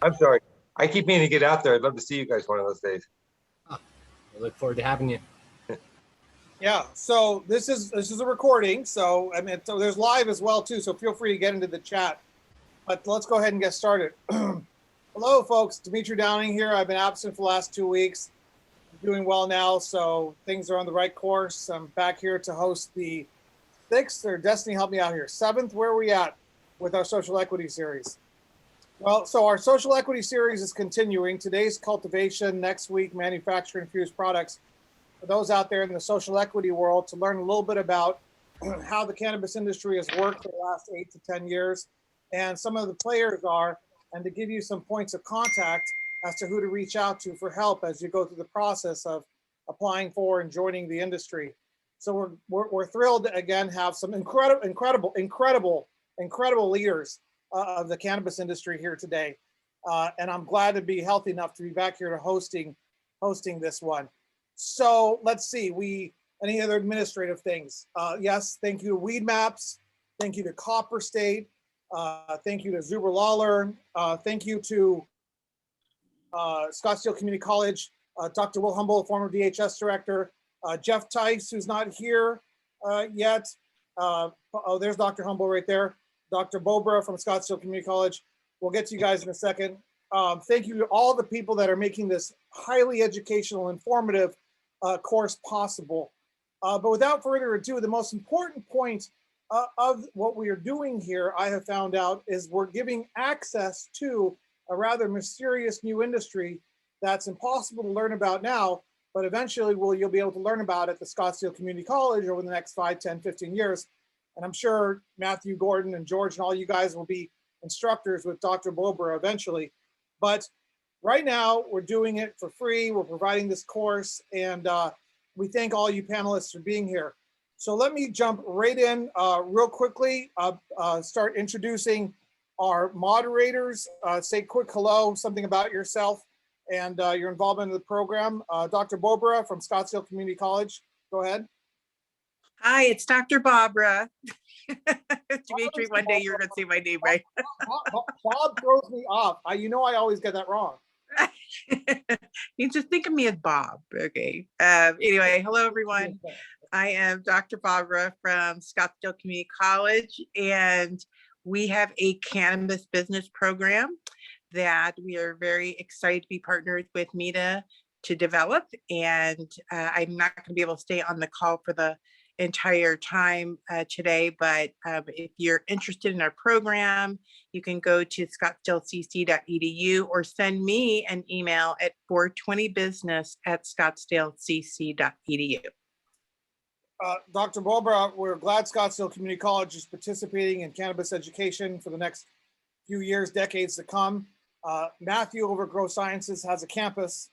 I'm sorry. I keep meaning to get out there. I'd love to see you guys one of those days. I look forward to having you. Yeah, so this is a recording, so I mean, so there's live as well too, so feel free to get into the chat. But let's go ahead and get started. Hello, folks. Dimitri Downing here. I've been absent for the last 2 weeks. I'm doing well now, so things are on the right course. I'm back here to host the 6th, or Destiny, help me out here, 7th. Where are we at with our social equity series? Well, so our social equity series is continuing. Today's cultivation, next week manufacturing infused products. For those out there in the social equity world, to learn a little bit about how the cannabis industry has worked for the last 8 to 10 years and some of the players are, and to give you some points of contact as to who to reach out to for help as you go through the process of applying for and joining the industry. So we're thrilled to again have some incredible leaders of the cannabis industry here today. And I'm glad to be healthy enough to be back here to hosting this one. So let's see, any other administrative things? Yes, thank you to Weed Maps. Thank you to Copper State. Thank you to Zuber Lawler. Thank you to Scottsdale Community College, Dr. Will Humble, former DHS director, Jeff Tice, who's not here yet. Oh, there's Dr. Humble right there. Dr. Bobra from Scottsdale Community College. We'll get to you guys in a second. Thank you to all the people that are making this highly educational, informative course possible. But without further ado, the most important point of what we are doing here, I have found out, is we're giving access to a rather mysterious new industry that's impossible to learn about now, but eventually you'll be able to learn about at the Scottsdale Community College over the next 5, 10, 15 years. And I'm sure Matthew, Gordon, and George, and all you guys will be instructors with Dr. Bobra eventually. But right now, we're doing it for free. We're providing this course, and we thank all you panelists for being here. So let me jump right in real quickly, start introducing our moderators. Say a quick hello, something about yourself and your involvement in the program. Dr. Bobra from Scottsdale Community College, go ahead. Hi, it's Dr. Barbara. Dimitri, one day you're going to say my name right. Bob throws me off. You know I always get that wrong. You just think of me as Bob. Okay. Anyway, hello, everyone. I am Dr. Barbara from Scottsdale Community College, and we have a cannabis business program that we are very excited to be partnered with META to develop. And I'm not going to be able to stay on the call for the entire time today, but if you're interested in our program, you can go to scottsdalecc.edu or send me an email at 420business@scottsdalecc.edu. Dr. Bobra, we're glad Scottsdale Community College is participating in cannabis education for the next few years, decades to come. Matthew over Grow Sciences has a campus.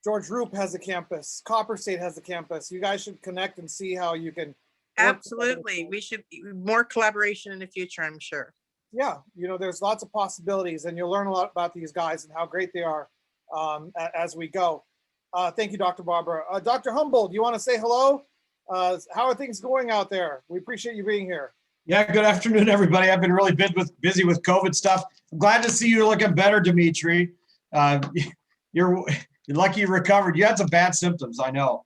George Roop has a campus. Copper State has a campus. You guys should connect and see how you can. Absolutely. We should more collaboration in the future, I'm sure. Yeah, you know, there's lots of possibilities, and you'll learn a lot about these guys and how great they are as we go. Thank you, Dr. Barbara. Dr. Humboldt, do you want to say hello? How are things going out there? We appreciate you being here. Yeah, good afternoon, everybody. I've been really busy with COVID stuff. I'm glad to see you looking better, Dimitri. You're lucky you recovered. You had some bad symptoms, I know.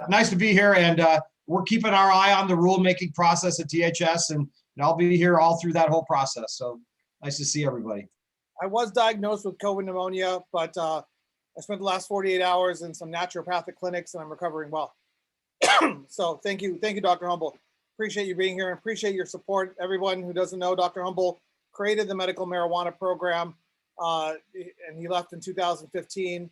Nice to be here, and we're keeping our eye on the rulemaking process at DHS, and I'll be here all through that whole process. So nice to see everybody. I was diagnosed with COVID pneumonia, but I spent the last 48 hours in some naturopathic clinics, and I'm recovering well. So thank you, Dr. Humble. Appreciate you being here and appreciate your support. Everyone who doesn't know, Dr. Humble created the medical marijuana program, and he left in 2015.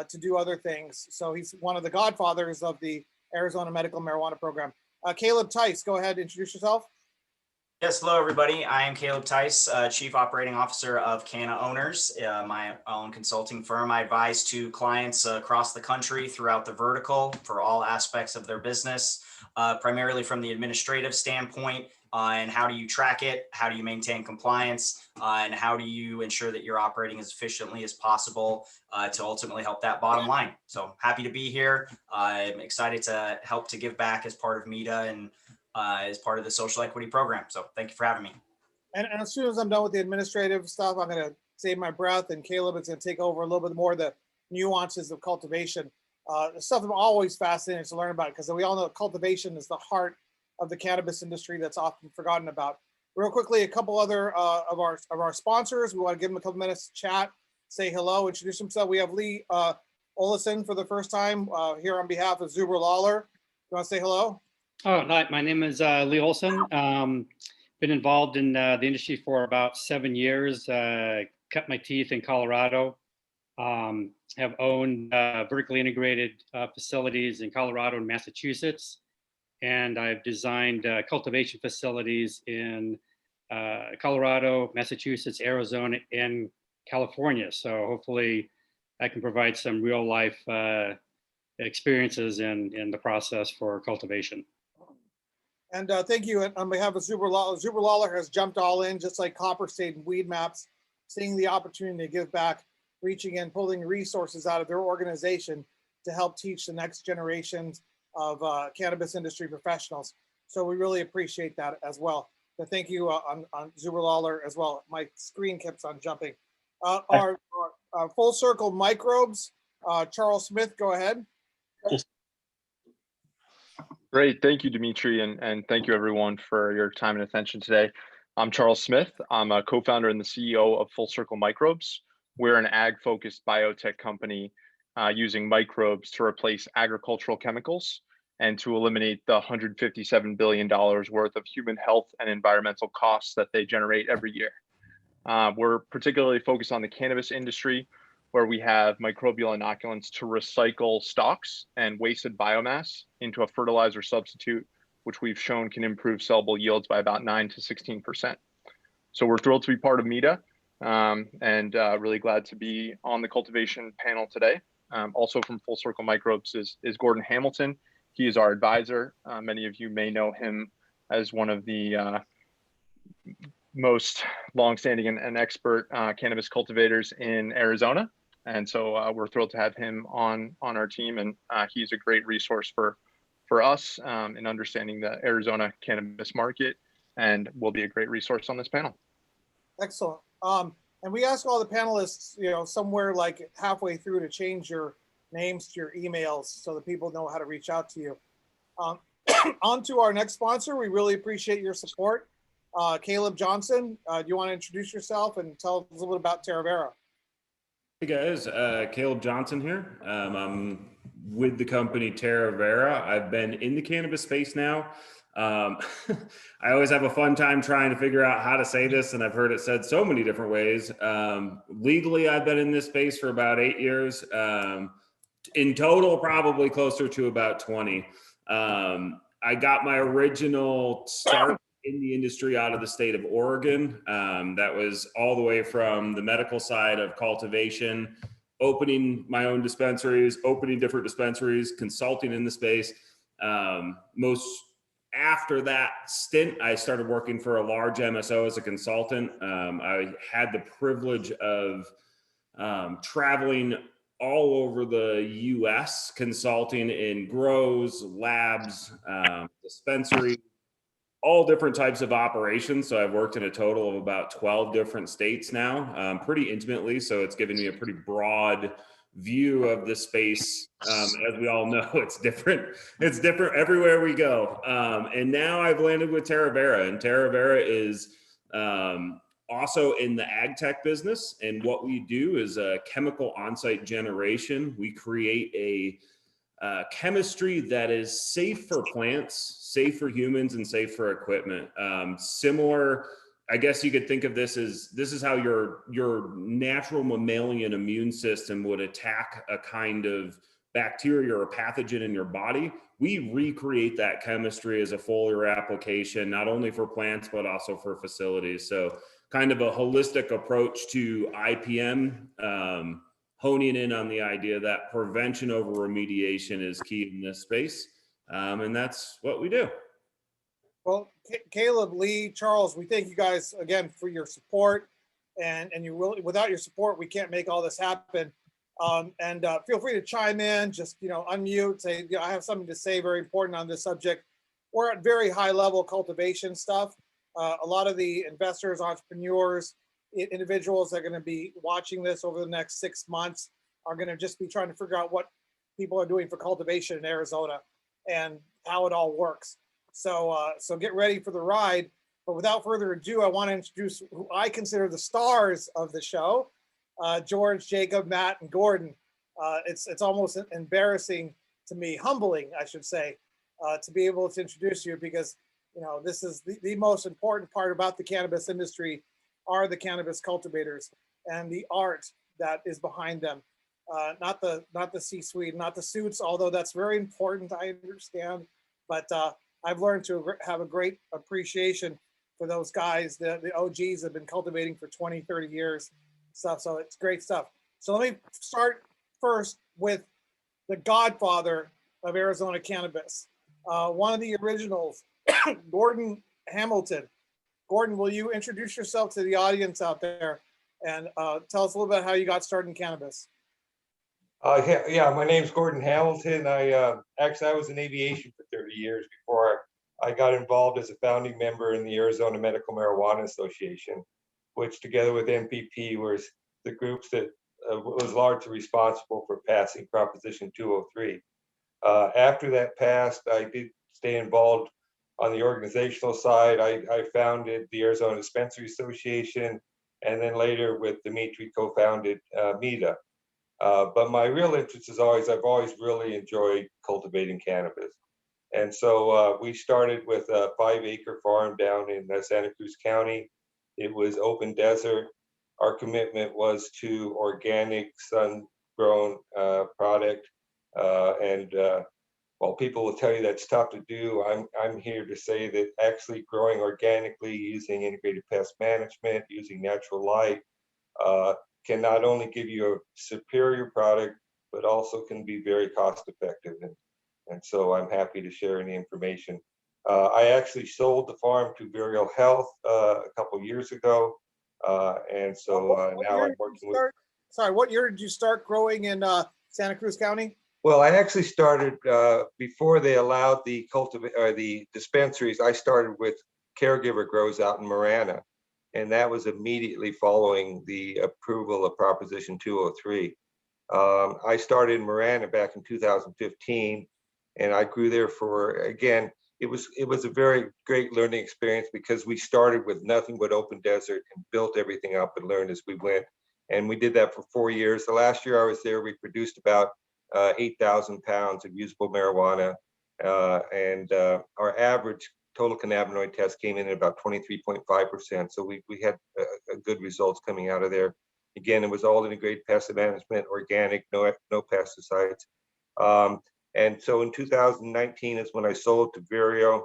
To do other things. So he's one of the godfathers of the Arizona medical marijuana program. Caleb Tice, go ahead, introduce yourself. Yes, hello everybody. I am Caleb Tice, Chief Operating Officer of Canna Owners, my own consulting firm. I advise to clients across the country throughout the vertical for all aspects of their business, primarily from the administrative standpoint, and how do you track it, how do you maintain compliance, and how do you ensure that you're operating as efficiently as possible to ultimately help that bottom line. So happy to be here. I'm excited to help to give back as part of META and as part of the social equity program. So thank you for having me. And as soon as I'm done with the administrative stuff, I'm going to save my breath, and Caleb is going to take over a little bit more of the nuances of cultivation. The stuff I'm always fascinated to learn about, because we all know cultivation is the heart of the cannabis industry that's often forgotten about. Real quickly, a couple other of our sponsors. We want to give them a couple minutes to chat, say hello, introduce themselves. We have Lee Olison for the first time here on behalf of Zuber Lawler. You want to say hello? Oh, hi, my name is Lee Olson. Been involved in the industry for about 7 years. Cut my teeth in Colorado. Have owned vertically integrated facilities in Colorado and Massachusetts. And I've designed cultivation facilities in Colorado, Massachusetts, Arizona, and California. So hopefully I can provide some real life experiences in the process for cultivation. And thank you on behalf of Zuber Lawler. Zuber Lawler has jumped all in, just like Copper State and Weed Maps, seeing the opportunity to give back, reaching in, pulling resources out of their organization to help teach the next generations of cannabis industry professionals. So we really appreciate that as well. So thank you on Zuber Lawler as well. My screen keeps on jumping. Our Full Circle Microbes, Charles Smith, go ahead. Great. Thank you, Dimitri, and thank you everyone for your time and attention today. I'm Charles Smith. I'm a co-founder and the CEO of Full Circle Microbes. We're an ag-focused biotech company using microbes to replace agricultural chemicals and to eliminate the $157 billion worth of human health and environmental costs that they generate every year. We're particularly focused on the cannabis industry, where we have microbial inoculants to recycle stalks and wasted biomass into a fertilizer substitute, which we've shown can improve sellable yields by about 9 to 16%. So we're thrilled to be part of MEDA and really glad to be on the cultivation panel today. Also from Full Circle Microbes is Gordon Hamilton. He is our advisor. Many of you may know him as one of the most longstanding and expert cannabis cultivators in Arizona. And so we're thrilled to have him on our team, and he's a great resource for us in understanding the Arizona cannabis market, and will be a great resource on this panel. Excellent. And we ask all the panelists, somewhere like halfway through to change your names to your emails so that people know how to reach out to you. On to our next sponsor. We really appreciate your support. Caleb Johnson, do you want to introduce yourself and tell us a little bit about Terravera? Hey guys, Caleb Johnson here. I'm with the company Terravera. I've been in the cannabis space now. I always have a fun time trying to figure out how to say this, and I've heard it said so many different ways. Legally, I've been in this space for about 8 years. In total, probably closer to about 20. I got my original start in the industry out of the state of Oregon. That was all the way from the medical side of cultivation, opening my own dispensaries, opening different dispensaries, consulting in the space. After that stint, I started working for a large MSO as a consultant. I had the privilege of traveling all over the US, consulting in grows, labs, dispensaries, all different types of operations. So I've worked in a total of about 12 different states now, pretty intimately. So it's given me a pretty broad view of the space. As we all know, it's different. It's different everywhere we go. And now I've landed with Terravera, and Terravera is also in the ag tech business. And what we do is a chemical on-site generation. We create a chemistry that is safe for plants, safe for humans, and safe for equipment. Similar, I guess you could think of this is how your natural mammalian immune system would attack a kind of bacteria or a pathogen in your body. We recreate that chemistry as a foliar application, not only for plants, but also for facilities. So kind of a holistic approach to IPM, honing in on the idea that prevention over remediation is key in this space. And that's what we do. Well, Caleb, Lee, Charles, we thank you guys again for your support. And you really, without your support, we can't make all this happen. And feel free to chime in, just, unmute, say, I have something to say very important on this subject. We're at very high level cultivation stuff. A lot of the investors, entrepreneurs, individuals that are going to be watching this over the next 6 months are going to just be trying to figure out what people are doing for cultivation in Arizona and how it all works. So get ready for the ride. But without further ado, I want to introduce who I consider the stars of the show, George, Jacob, Matt, and Gordon. It's almost embarrassing to me, humbling, I should say, to be able to introduce you, because this is the most important part about the cannabis industry are the cannabis cultivators and the art that is behind them. Not the C-suite, not the suits, although that's very important, I understand. But I've learned to have a great appreciation for those guys, the OGs have been cultivating for 20, 30 years. So it's great stuff. So let me start first with the godfather of Arizona cannabis, one of the originals, Gordon Hamilton. Gordon, will you introduce yourself to the audience out there and tell us a little bit how you got started in cannabis? Yeah, my name's Gordon Hamilton. I was in aviation for 30 years before I got involved as a founding member in the Arizona Medical Marijuana Association, which together with MPP was the groups that was largely responsible for passing Proposition 203. After that passed, I did stay involved on the organizational side. I founded the Arizona Dispensary Association, and then later with Dimitri co-founded MEDA. But my real interest is I've always really enjoyed cultivating cannabis. And so we started with a 5-acre farm down in Santa Cruz County. It was open desert. Our commitment was to organic, sun-grown product. While people will tell you that's tough to do, I'm here to say that actually growing organically, using integrated pest management, using natural light, can not only give you a superior product, but also can be very cost effective. And so I'm happy to share any information. I actually sold the farm to Burial Health a couple years ago. And so now I'm working with. Sorry, what year did you start growing in Santa Cruz County? Well, I actually started before they allowed the dispensaries. I started with caregiver grows out in Marana, and that was immediately following the approval of Proposition 203. I started in Marana back in 2015, and I grew there for, again, it was a very great learning experience because we started with nothing but open desert and built everything up and learned as we went. And we did that for 4 years. The last year I was there, we produced about 8,000 pounds of usable marijuana, and our average total cannabinoid test came in at about 23.5%. So we had good results coming out of there. Again, it was all integrated pest management, organic, no pesticides. And so in 2019 is when I sold to Vireo.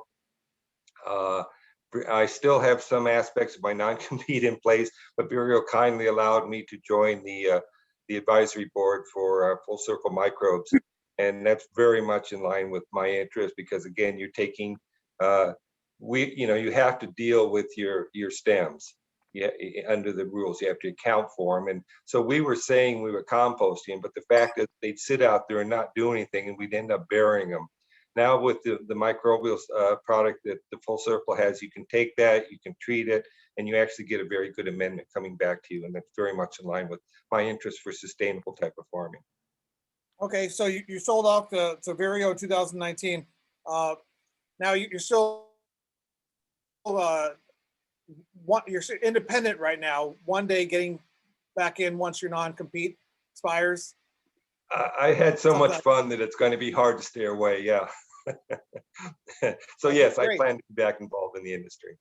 I still have some aspects of my non-compete in place, but Vireo kindly allowed me to join the advisory board for Full Circle Microbes. And that's very much in line with my interest because again, you're taking, you have to deal with your stems. Yeah, under the rules, you have to account for them. And so we were saying we were composting, but the fact that they'd sit out there and not do anything and we'd end up burying them. Now with the microbial product that the Full Circle has, you can take that, you can treat it, and you actually get a very good amendment coming back to you. And that's very much in line with my interest for sustainable type of farming. Okay, so you sold off to Vireo 2019. Now you're still you're independent right now. One day getting back in once your non-compete expires. I had so much fun that it's going to be hard to stay away. Yeah. So yes, I plan to be back involved in the industry.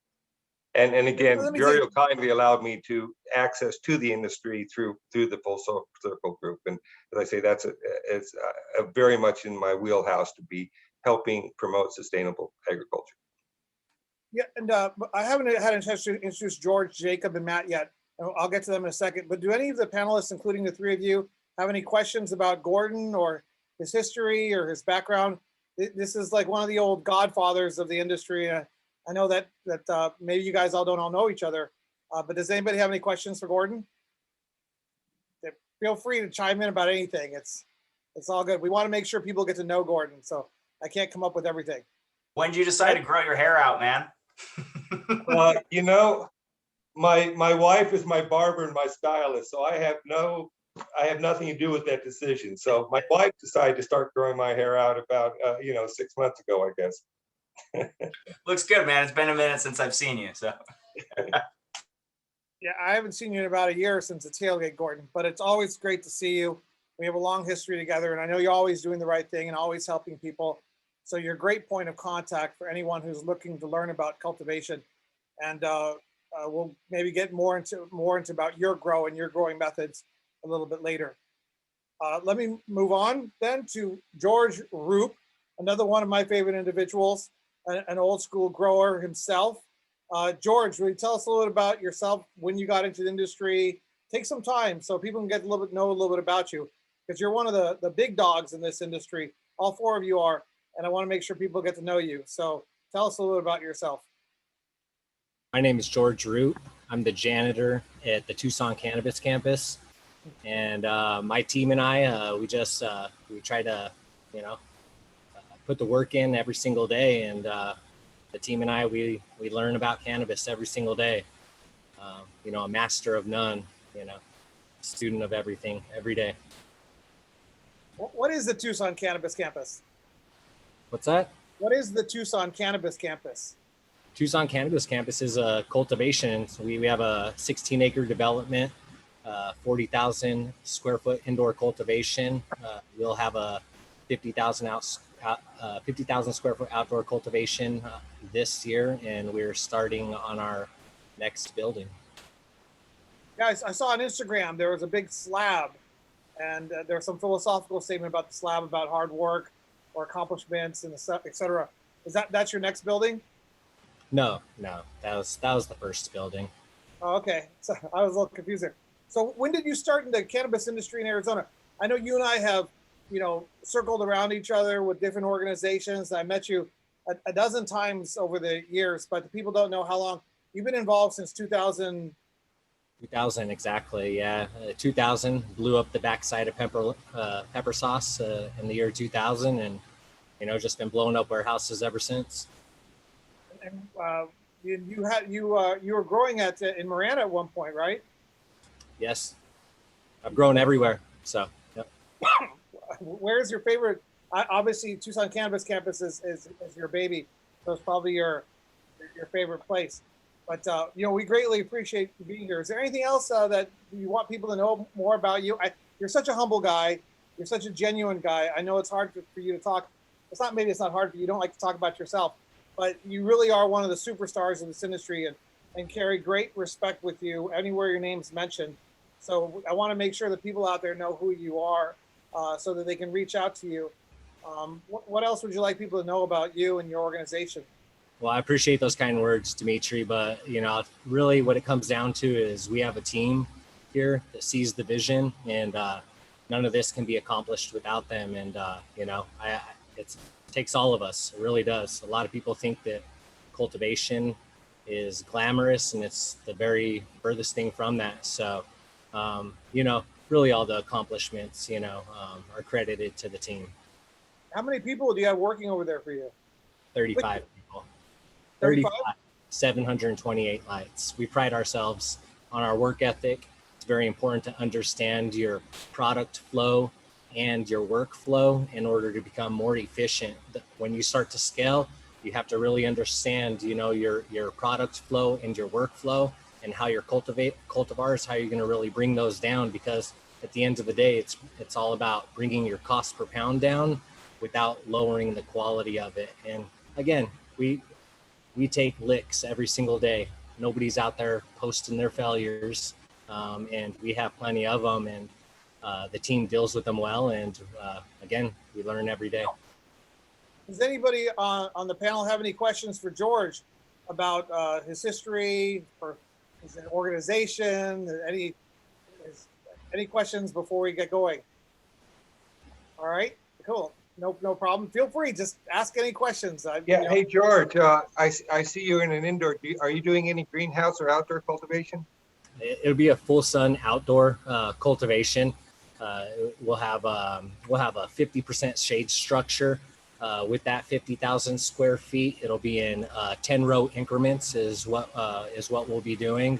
And again, Vireo kindly allowed me to access to the industry through the Full Circle group. And as I say, that's very much in my wheelhouse to be helping promote sustainable agriculture. Yeah, and I haven't had a chance to introduce George, Jacob, and Matt yet. I'll get to them in a second. But do any of the panelists, including the three of you, have any questions about Gordon or his history or his background? This is like one of the old godfathers of the industry. I know that maybe you guys all don't all know each other, but does anybody have any questions for Gordon? Feel free to chime in about anything. It's all good. We want to make sure people get to know Gordon, so I can't come up with everything. When did you decide to grow your hair out, man? My wife is my barber and my stylist, so I have nothing to do with that decision. So my wife decided to start growing my hair out about 6 months ago, I guess. Looks good, man. It's been a minute since I've seen you. So Yeah, I haven't seen you in about a year since the tailgate, Gordon, but it's always great to see you. We have a long history together, and I know you're always doing the right thing and always helping people. So you're a great point of contact for anyone who's looking to learn about cultivation. And we'll maybe get more into about your grow and your growing methods a little bit later. Let me move on then to George Roop, another one of my favorite individuals, an old school grower himself. George, will you tell us a little bit about yourself, when you got into the industry? Take some time so people can know a little bit about you, because you're one of the big dogs in this industry. All four of you are, and I want to make sure people get to know you. So tell us a little bit about yourself. My name is George Root. I'm the janitor at the Tucson Cannabis Campus. And my team and I, we try to, put the work in every single day. And the team and I, we learn about cannabis every single day. A master of none, student of everything every day. What is the Tucson Cannabis Campus? What's that? What is the Tucson Cannabis Campus? Tucson Cannabis Campus is a cultivation. So we have a 16-acre development, 40,000 square foot indoor cultivation. We'll have a 50,000 square foot outdoor cultivation this year, and we're starting on our next building. Guys, I saw on Instagram there was a big slab, and there was some philosophical statement about the slab, about hard work or accomplishments and et cetera. That's your next building? No, that was the first building. Oh, okay. So I was a little confused there. So when did you start in the cannabis industry in Arizona? I know you and I have, circled around each other with different organizations. I met you a dozen times over the years, but the people don't know how long you've been involved since 2000. 2000, exactly. Yeah. 2000 blew up the backside of pepper sauce in the year 2000, and, just been blowing up warehouses ever since. And you were growing in Marana at one point, right? Yes, I've grown everywhere. So, yep. Where's your favorite? Obviously, Tucson Cannabis Campus is your baby, so it's probably your favorite place. But we greatly appreciate you being here. Is there anything else that you want people to know more about you? You're such a humble guy. You're such a genuine guy. I know it's hard for you to talk. It's not hard for you. You don't like to talk about yourself, but you really are one of the superstars in this industry, and carry great respect with you anywhere your name's mentioned. So I want to make sure that people out there know who you are, so that they can reach out to you. What else would you like people to know about you and your organization? Well, I appreciate those kind words, Dimitri, but really what it comes down to is we have a team here that sees the vision, and none of this can be accomplished without them. And it takes all of us. It really does. A lot of people think that cultivation is glamorous, and it's the very furthest thing from that. So, really all the accomplishments, are credited to the team. How many people do you have working over there for you? 35 people. 35? 728 lights. We pride ourselves on our work ethic. It's very important to understand your product flow and your workflow in order to become more efficient. When you start to scale, you have to really understand, your product flow and your workflow, and how your cultivars, how you're going to really bring those down, because at the end of the day, it's all about bringing your cost per pound down without lowering the quality of it. And again, we take licks every single day. Nobody's out there posting their failures, and we have plenty of them, and the team deals with them well. And again, we learn every day. Does anybody on the panel have any questions for George about his history or his organization? Any questions before we get going? All right, cool. No problem. Feel free. Just ask any questions. Hey, George, I see you in an indoor. Are you doing any greenhouse or outdoor cultivation? It'll be a full sun outdoor cultivation. We'll have a 50% shade structure With that 50,000 square feet, it'll be in 10 row increments is what we'll be doing,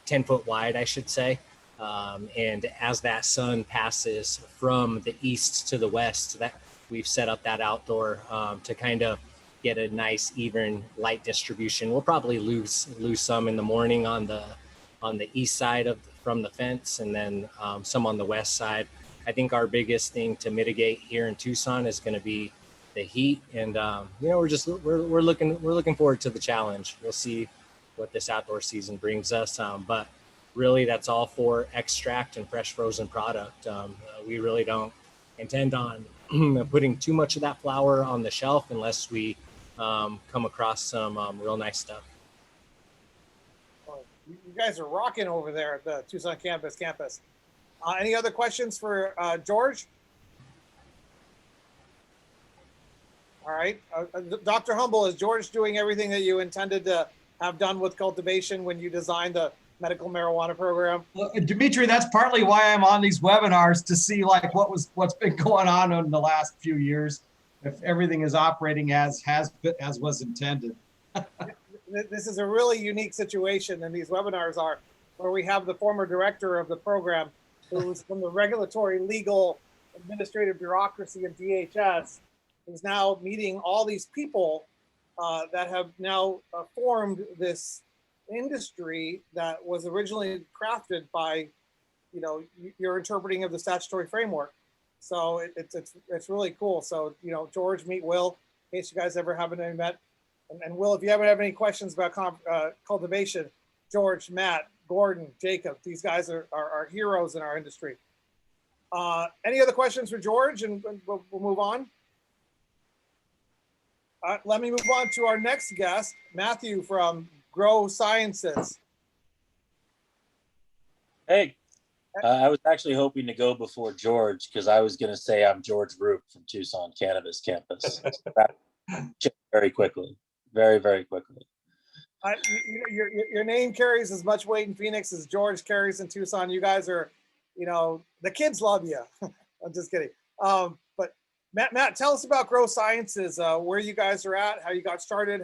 10 foot wide, I should say. And as that sun passes from the east to the west, that we've set up that outdoor to kind of get a nice even light distribution. We'll probably lose some in the morning on the east side from the fence, and then some on the west side. I think our biggest thing to mitigate here in Tucson is going to be the heat, and we're looking forward to the challenge. We'll see what this outdoor season brings us, but really that's all for extract and fresh frozen product. We really don't intend on putting too much of that flower on the shelf unless we come across some real nice stuff. Well, you guys are rocking over there at the Tucson campus. Any other questions for George? All right. Dr. Humble, is George doing everything that you intended to have done with cultivation when you designed the medical marijuana program? Well, Dimitri, that's partly why I'm on these webinars, to see like what's been going on in the last few years, if everything is operating as was intended. This is a really unique situation, and these webinars are where we have the former director of the program, who's from the regulatory, legal, administrative bureaucracy of DHS, who's now meeting all these people that have now formed this industry that was originally crafted by, your interpreting of the statutory framework. So it's really cool. So, George, meet Will, in case you guys ever haven't met. And Will, if you ever have any questions about cultivation, George, Matt, Gordon, Jacob, these guys are heroes in our industry. Any other questions for George, and we'll move on? Let me move on to our next guest, Matthew from Grow Sciences. Hey, I was actually hoping to go before George, because I was going to say I'm George Roop from Tucson Cannabis Campus. That changed very quickly, very, very quickly. Your name carries as much weight in Phoenix as George carries in Tucson. You guys are, the kids love you. I'm just kidding. But Matt, tell us about Grow Sciences, where you guys are at, how you got started,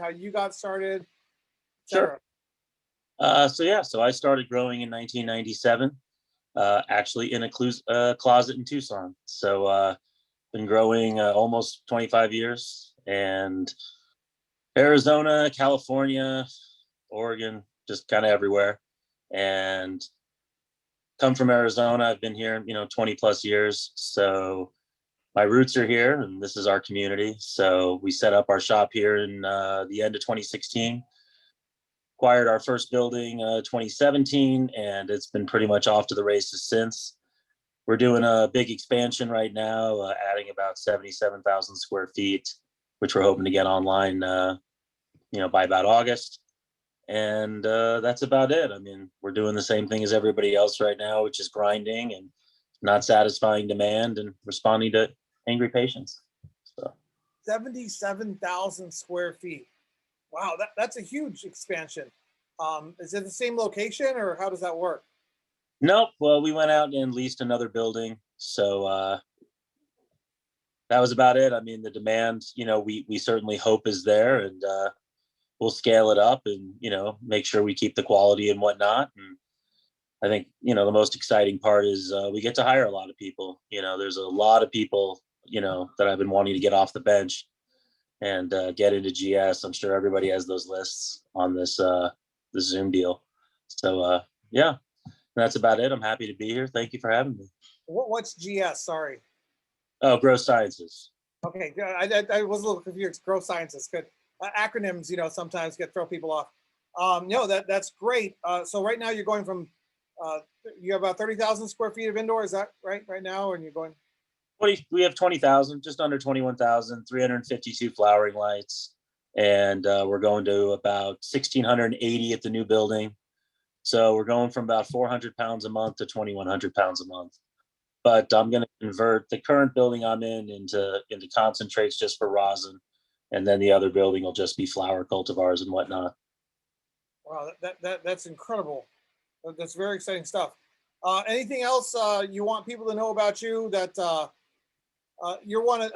Sure. So I started growing in 1997, actually in a closet in Tucson. So been growing almost 25 years, and Arizona, California, Oregon, just kind of everywhere. And come from Arizona. I've been here, 20 plus years. So my roots are here, and this is our community. So we set up our shop here in the end of 2016. Acquired our first building 2017, and it's been pretty much off to the races since. We're doing a big expansion right now, adding about 77,000 square feet, which we're hoping to get online, by about August. And that's about it. I mean, we're doing the same thing as everybody else right now, which is grinding and not satisfying demand and responding to angry patients. So 77,000 square feet. Wow, that's a huge expansion. Is it the same location, or how does that work? Nope. Well, we went out and leased another building. So that was about it. I mean, the demand, we certainly hope is there, and we'll scale it up and, make sure we keep the quality and whatnot. And I think, the most exciting part is we get to hire a lot of people. There's a lot of people, that I've been wanting to get off the bench and get into GS. I'm sure everybody has those lists on this Zoom deal. So yeah, that's about it. I'm happy to be here. Thank you for having me. What's GS? Sorry. Oh, Grow Sciences. Okay, I was a little confused. Grow Sciences, good. Acronyms, sometimes throw people off. No, that's great. So right now you're going from, you have about 30,000 square feet of indoor. Is that right now? And you're going? We have 20,000, just under 21,000, 352 flowering lights. And we're going to about 1,680 at the new building. So we're going from about 400 pounds a month to 2,100 pounds a month. But I'm going to convert the current building I'm in into concentrates just for rosin. And then the other building will just be flower cultivars and whatnot. Wow, that's incredible. That's very exciting stuff. Anything else you want people to know about you that you're one of,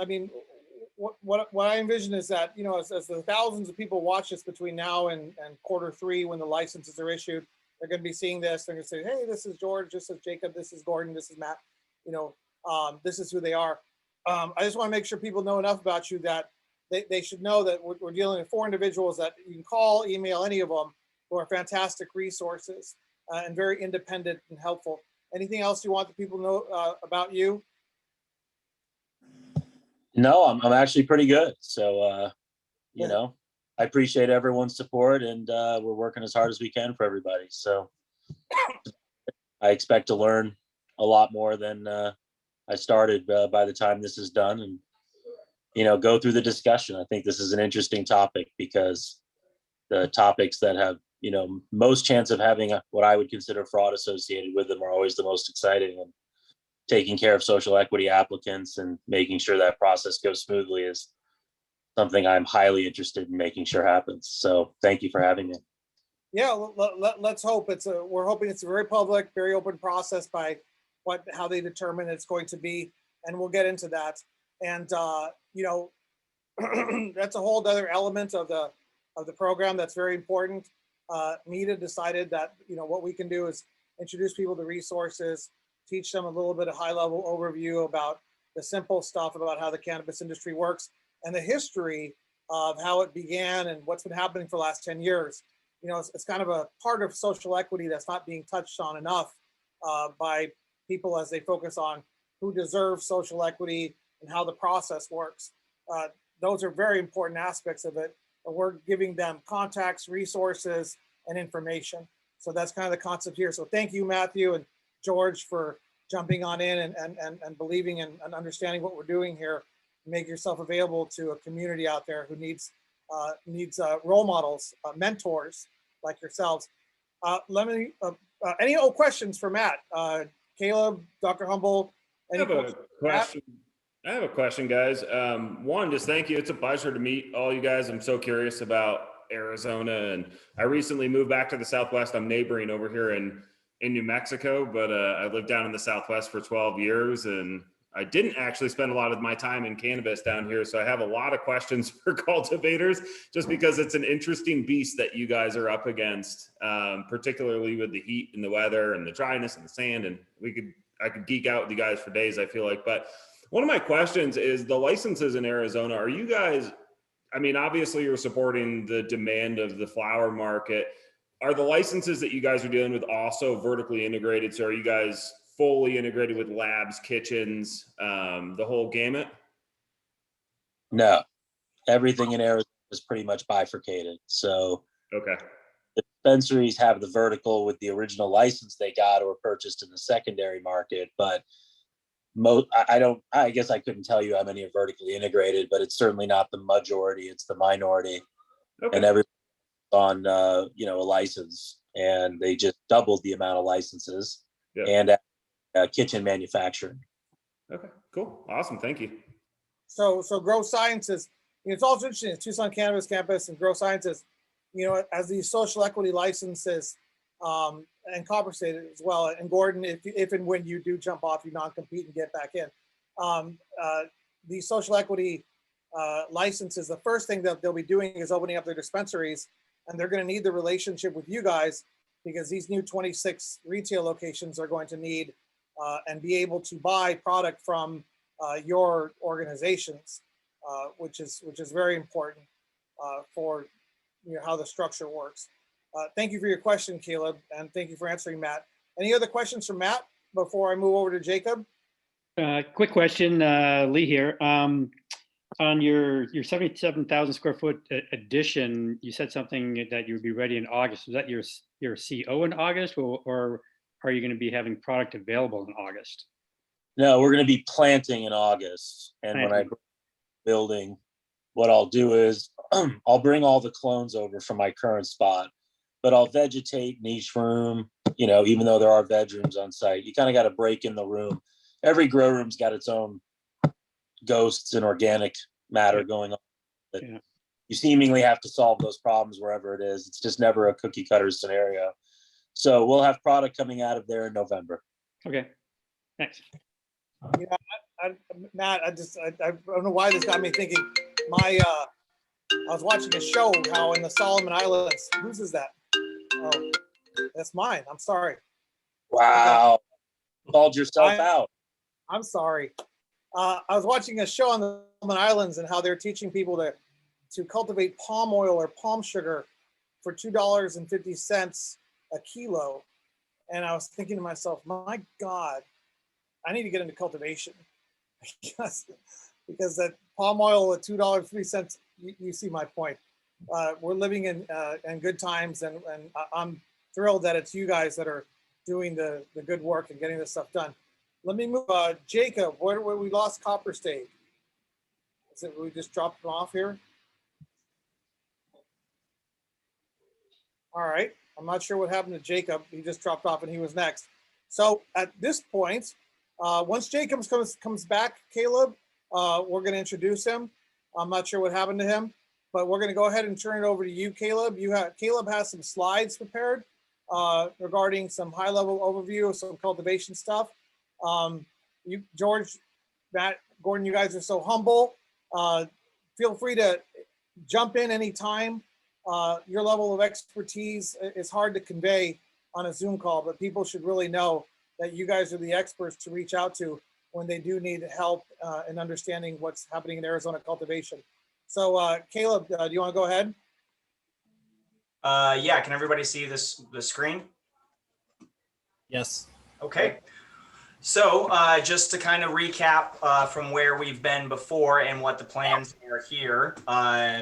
what I envision is that, you know, as the thousands of people watch this between now and Q3, when the licenses are issued, they're going to be seeing this. They're going to say, hey, this is George, this is Jacob, this is Gordon, this is Matt, you know, this is who they are. I just want to make sure people know enough about you that they should know that we're dealing with 4 individuals that you can call, email, any of them, who are fantastic resources and very independent and helpful. Anything else you want the people to know about you? No, I'm actually pretty good. So, you Yeah. know, I appreciate everyone's support, and we're working as hard as we can for everybody. So I expect to learn a lot more than I started by the time this is done, and, you know, go through the discussion. I think this is an interesting topic because the topics that have, you know, most chance of having what I would consider fraud associated with them are always the most exciting. And taking care of social equity applicants and making sure that process goes smoothly is something I'm highly interested in making sure happens. So thank you for having me. Yeah, let's hope we're hoping it's a very public, very open process by how they determine it's going to be, and we'll get into that. And you know, that's a whole other element of the program that's very important. NITA decided that, you know, what we can do is introduce people to resources, teach them a little bit of high-level overview about the simple stuff about how the cannabis industry works and the history of how it began and what's been happening for the last 10 years. You know, it's kind of a part of social equity that's not being touched on enough by people as they focus on who deserves social equity and how the process works. Those are very important aspects of it. And we're giving them contacts, resources, and information. So that's kind of the concept here. So thank you, Matthew and George, for jumping on in and believing and understanding what we're doing here. Make yourself available to a community out there who needs role models, mentors like yourselves. Any questions for Matt, Caleb, Dr. Humble? I have a question. I have a question, guys. One, just thank you. It's a pleasure to meet all you guys. I'm so curious about Arizona, and I recently moved back to the Southwest. I'm neighboring over here in New Mexico, but I lived down in the Southwest for 12 years, and I didn't actually spend a lot of my time in cannabis down here. So I have a lot of questions for cultivators, just because it's an interesting beast that you guys are up against, particularly with the heat and the weather and the dryness and the sand. And I could geek out with you guys for days, I feel like. But one of my questions is the licenses in Arizona. Are you guys, I mean, obviously you're supporting the demand of the flower market. Are the licenses that you guys are dealing with also vertically integrated? So are you guys fully integrated with labs, kitchens, the whole gamut? No, everything in Arizona is pretty much bifurcated. So okay, the dispensaries have the vertical with the original license they got or purchased in the secondary market, but I guess I couldn't tell you how many are vertically integrated, but it's certainly not the majority, it's the minority. Okay. And everyone's on you know, a license, and they just doubled the amount of licenses. Yep. And kitchen manufacturing. Okay, cool, awesome, thank you. So Grow Sciences, you know, it's also interesting, Tucson Cannabis Campus and Grow Sciences, you know, as these social equity licenses and compensated as well. And Gordon, if and when you do jump off, you non-compete and get back in. The social equity licenses, the first thing that they'll be doing is opening up their dispensaries, and they're going to need the relationship with you guys, because these new 26 retail locations are going to need and be able to buy product from your organizations, which is very important for, you know, how the structure works. Thank you for your question, Caleb, and thank you for answering, Matt. Any other questions from Matt before I move over to Jacob? Quick question, Lee here. On your 77,000 square foot addition, you said something that you would be ready in August. Was that your CO in August, or are you going to be having product available in August? No, we're going to be planting in August. And when I bring the building, what I'll do is I'll bring all the clones over from my current spot, but I'll vegetate in each room, you know, even though there are veg rooms on site. You kind of got to break in the room. Every grow room's got its own ghosts and organic matter going on. But you seemingly have to solve those problems wherever it is. It's just never a cookie cutter scenario. So we'll have product coming out of there in November. Okay, thanks. Yeah, Matt, I don't know why this got me thinking. I was watching a show how in the Solomon Islands, whose is that? Oh, that's mine. I'm sorry. Wow. Called yourself out. I'm sorry. I was watching a show on the Solomon Islands and how they're teaching people to cultivate palm oil or palm sugar for $2.50 a kilo. And I was thinking to myself, my God, I need to get into cultivation because that palm oil at $2.03, you see my point. We're living in good times, and I'm thrilled that it's you guys that are doing the good work and getting this stuff done. Let me move. Jacob, where we lost Copper State? Is it we just dropped him off here? All right. I'm not sure what happened to Jacob. He just dropped off and he was next. So at this point, once Jacob comes back, Caleb, we're going to introduce him. I'm not sure what happened to him, but we're going to go ahead and turn it over to you, Caleb. Caleb has some slides prepared regarding some high-level overview of some cultivation stuff. George, Matt, Gordon, you guys are so humble. Feel free to jump in anytime. Your level of expertise is hard to convey on a Zoom call, but people should really know that you guys are the experts to reach out to when they do need help in understanding what's happening in Arizona cultivation. So Caleb, do you want to go ahead? Yeah, can everybody see the screen? Yes. Okay. So just to kind of recap from where we've been before and what the plans are here,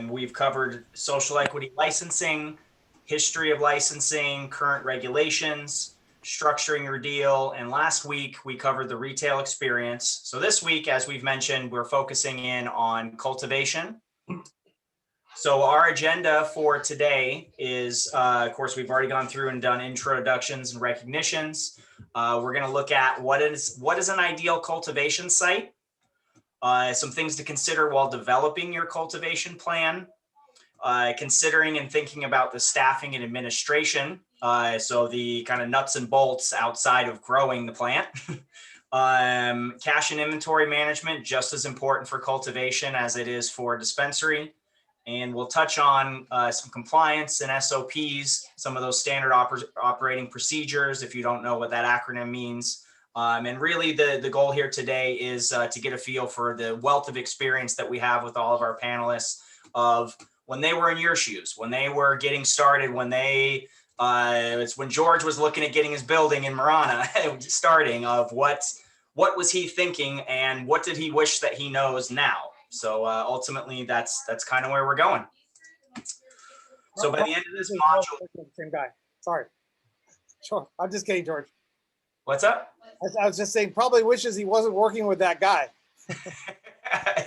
we've covered social equity licensing, history of licensing, current regulations, structuring your deal, and last week we covered the retail experience. So this week, as we've mentioned, we're focusing in on cultivation. So our agenda for today is, of course, we've already gone through and done introductions and recognitions. We're going to look at what is an ideal cultivation site, some things to consider while developing your cultivation plan, considering and thinking about the staffing and administration, so the kind of nuts and bolts outside of growing the plant. Cash and inventory management, just as important for cultivation as it is for dispensary. And we'll touch on some compliance and SOPs, some of those standard operating procedures, if you don't know what that acronym means. And really the goal here today is to get a feel for the wealth of experience that we have with all of our panelists of when they were in your shoes, when they were getting started, when it's when George was looking at getting his building in Marana, starting of what was he thinking and what did he wish that he knows now? So ultimately, that's kind of where we're going. So by the end of this module, same guy. Sorry, sure. I'm just kidding, George. What's up? I was just saying, probably wishes he wasn't working with that guy.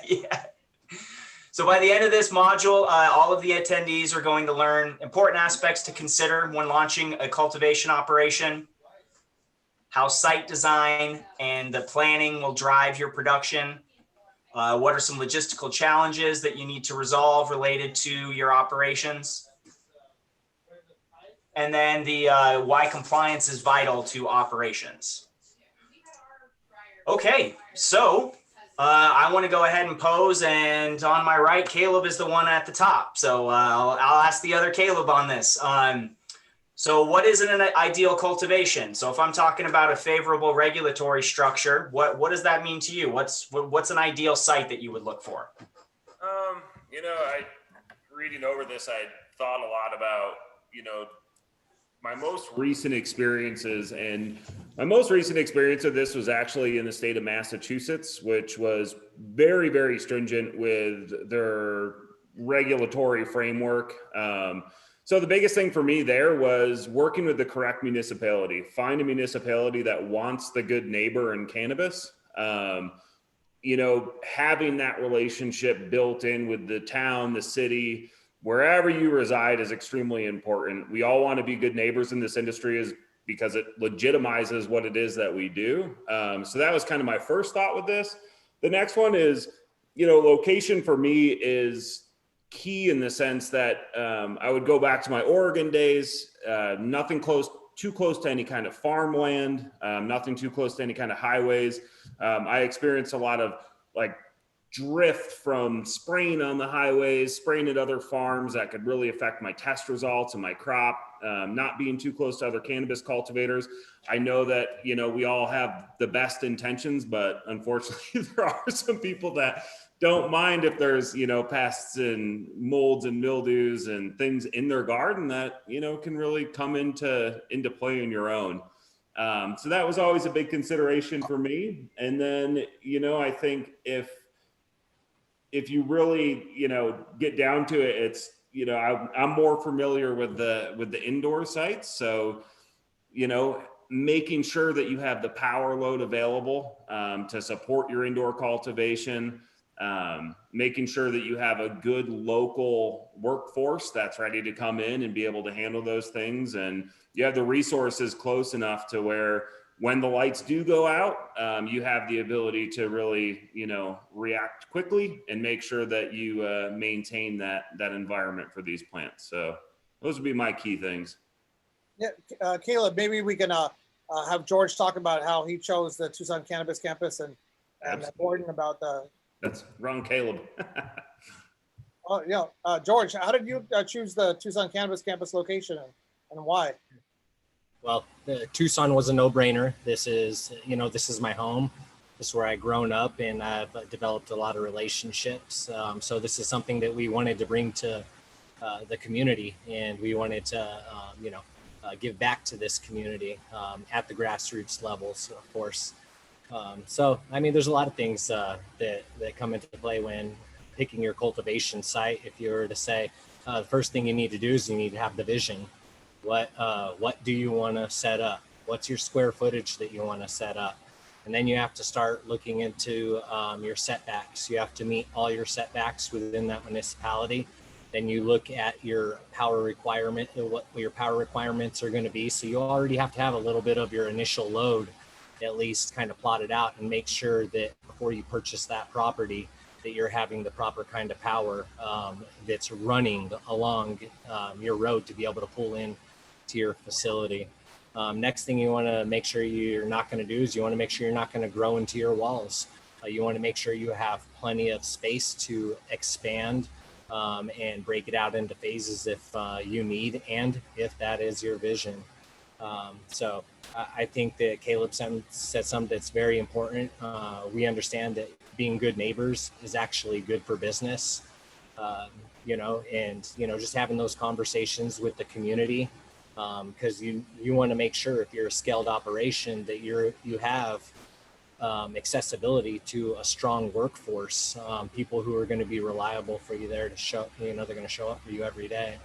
Yeah. So by the end of this module, all of the attendees are going to learn important aspects to consider when launching a cultivation operation, how site design and the planning will drive your production. What are some logistical challenges that you need to resolve related to your operations? And then the why compliance is vital to operations. Okay, so I want to go ahead and pose, and on my right, Caleb is the one at the top. So I'll ask the other Caleb on this. So what is an ideal cultivation? So if I'm talking about a favorable regulatory structure, what does that mean to you? What's an ideal site that you would look for? Reading over this, I thought a lot about, my most recent experiences, and my most recent experience of this was actually in the state of Massachusetts, which was very, very stringent with their regulatory framework. So the biggest thing for me there was working with the correct municipality. Find a municipality that wants the good neighbor in cannabis. Having that relationship built in with the town, the city, wherever you reside is extremely important. We all want to be good neighbors in this industry because it legitimizes what it is that we do. So that was kind of my first thought with this. The next one is, location for me is key in the sense that I would go back to my Oregon days, nothing too close to any kind of farmland, nothing too close to any kind of highways. I experienced a lot of like drift from spraying on the highways, spraying at other farms that could really affect my test results and my crop, not being too close to other cannabis cultivators. I know that, you know, we all have the best intentions, but unfortunately there are some people that don't mind if there's, you know, pests and molds and mildews and things in their garden that, you know, can really come into play in your own. So that was always a big consideration for me. And then, you know, I think if you really, you know, get down to it, it's, you know, I'm more familiar with the indoor sites. So, you know, making sure that you have the power load available to support your indoor cultivation, making sure that you have a good local workforce that's ready to come in and be able to handle those things. And you have the resources close enough to where when the lights do go out, you have the ability to really, you know, react quickly and make sure that you maintain that environment for these plants. So those would be my key things. Yeah, Caleb, maybe we can have George talk about how he chose the Tucson Cannabis Campus, and Gordon about the. That's wrong, Caleb. Oh yeah, George, how did you choose the Tucson Cannabis Campus location and why? Well, Tucson was a no-brainer. This is, you know, this is my home. This is where I've grown up, and I've developed a lot of relationships. So this is something that we wanted to bring to the community, and we wanted to, you know, give back to this community at the grassroots levels, of course. So, I mean, there's a lot of things that come into play when picking your cultivation site. If you were to say, the first thing you need to do is you need to have the vision. What do you want to set up? What's your square footage that you want to set up? And then you have to start looking into your setbacks. You have to meet all your setbacks within that municipality. Then you look at your power requirement, what your power requirements are going to be. So you already have to have a little bit of your initial load at least kind of plotted out, and make sure that before you purchase that property that you're having the proper kind of power that's running along your road to be able to pull in to your facility. Next thing you want to make sure you're not going to do is you want to make sure you're not going to grow into your walls. You want to make sure you have plenty of space to expand and break it out into phases if you need, and if that is your vision. So I think that Caleb said something that's very important. We understand that being good neighbors is actually good for business, you know, and, you know, just having those conversations with the community, because you want to make sure if you're a scaled operation that you have accessibility to a strong workforce, people who are going to be reliable for you there to show, you know, they're going to show up for you every day.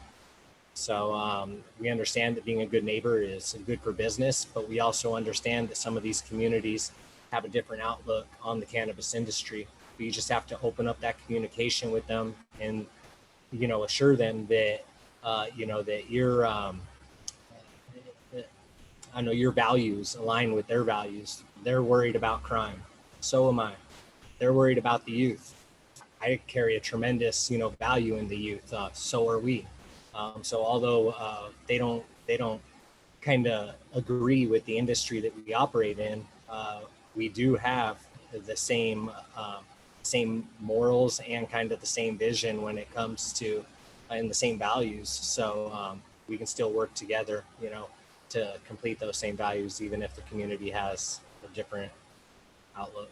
So we understand that being a good neighbor is good for business, but we also understand that some of these communities have a different outlook on the cannabis industry. You just have to open up that communication with them and, you know, assure them that, you know, that your, I know your values align with their values. They're worried about crime. So am I. They're worried about the youth. I carry a tremendous, you know, value in the youth. So are we. So although they don't kind of agree with the industry that we operate in, we do have the same morals and kind of the same vision when it comes to and the same values. So we can still work together, you know, to complete those same values, even if the community has a different outlook.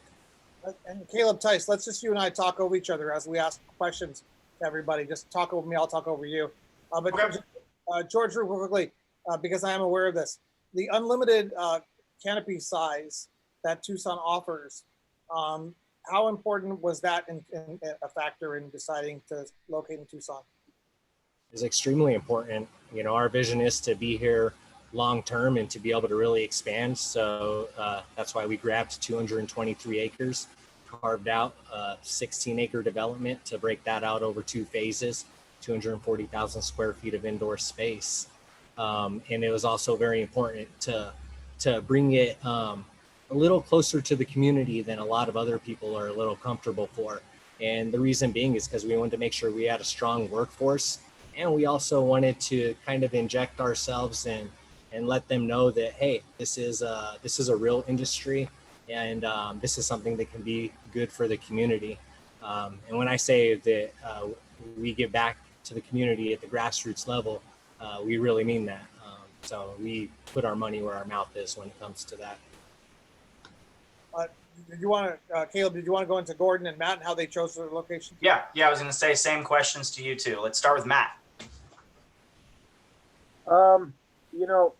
And Caleb, Tice, let's just you and I talk over each other as we ask questions to everybody. Just talk over me, I'll talk over you. But Okay. George, real quickly, because I am aware of this, the unlimited canopy size that Tucson offers, how important was that in a factor in deciding to locate in Tucson? Is extremely important. You know, our vision is to be here long term and to be able to really expand. So that's why we grabbed 223 acres, carved out a 16-acre development to break that out over 2 phases. 240,000 square feet of indoor space. And it was also very important to bring it a little closer to the community than a lot of other people are a little comfortable for. And the reason being is because we wanted to make sure we had a strong workforce, and we also wanted to kind of inject ourselves and let them know that, hey, this is a real industry, and this is something that can be good for the community. And when I say that we give back to the community at the grassroots level, we really mean that. So we put our money where our mouth is when it comes to that. Did you want to, Caleb, did you want to go into Gordon and Matt and how they chose their location? Yeah, I was going to say same questions to you too. Let's start with Matt. You know,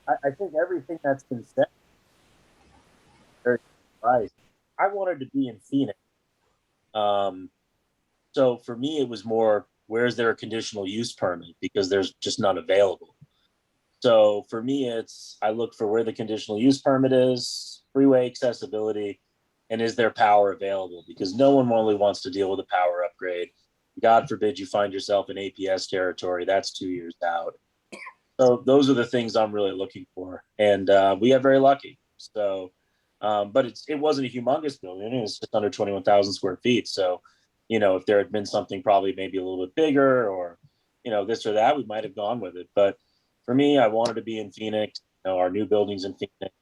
I think everything that's been said, very surprised. I wanted to be in Phoenix. So for me, it was more, where's there a conditional use permit? Because there's just none available. So for me, I look for where the conditional use permit is, freeway accessibility, and is there power available? Because no one really wants to deal with a power upgrade. God forbid you find yourself in APS territory. That's 2 years out. So those are the things I'm really looking for. And we got very lucky. So, but it wasn't a humongous building. It was just under 21,000 square feet. So, you know, if there had been something probably maybe a little bit bigger or, you know, this or that, we might have gone with it. But for me, I wanted to be in Phoenix. You know, our new building's in Phoenix.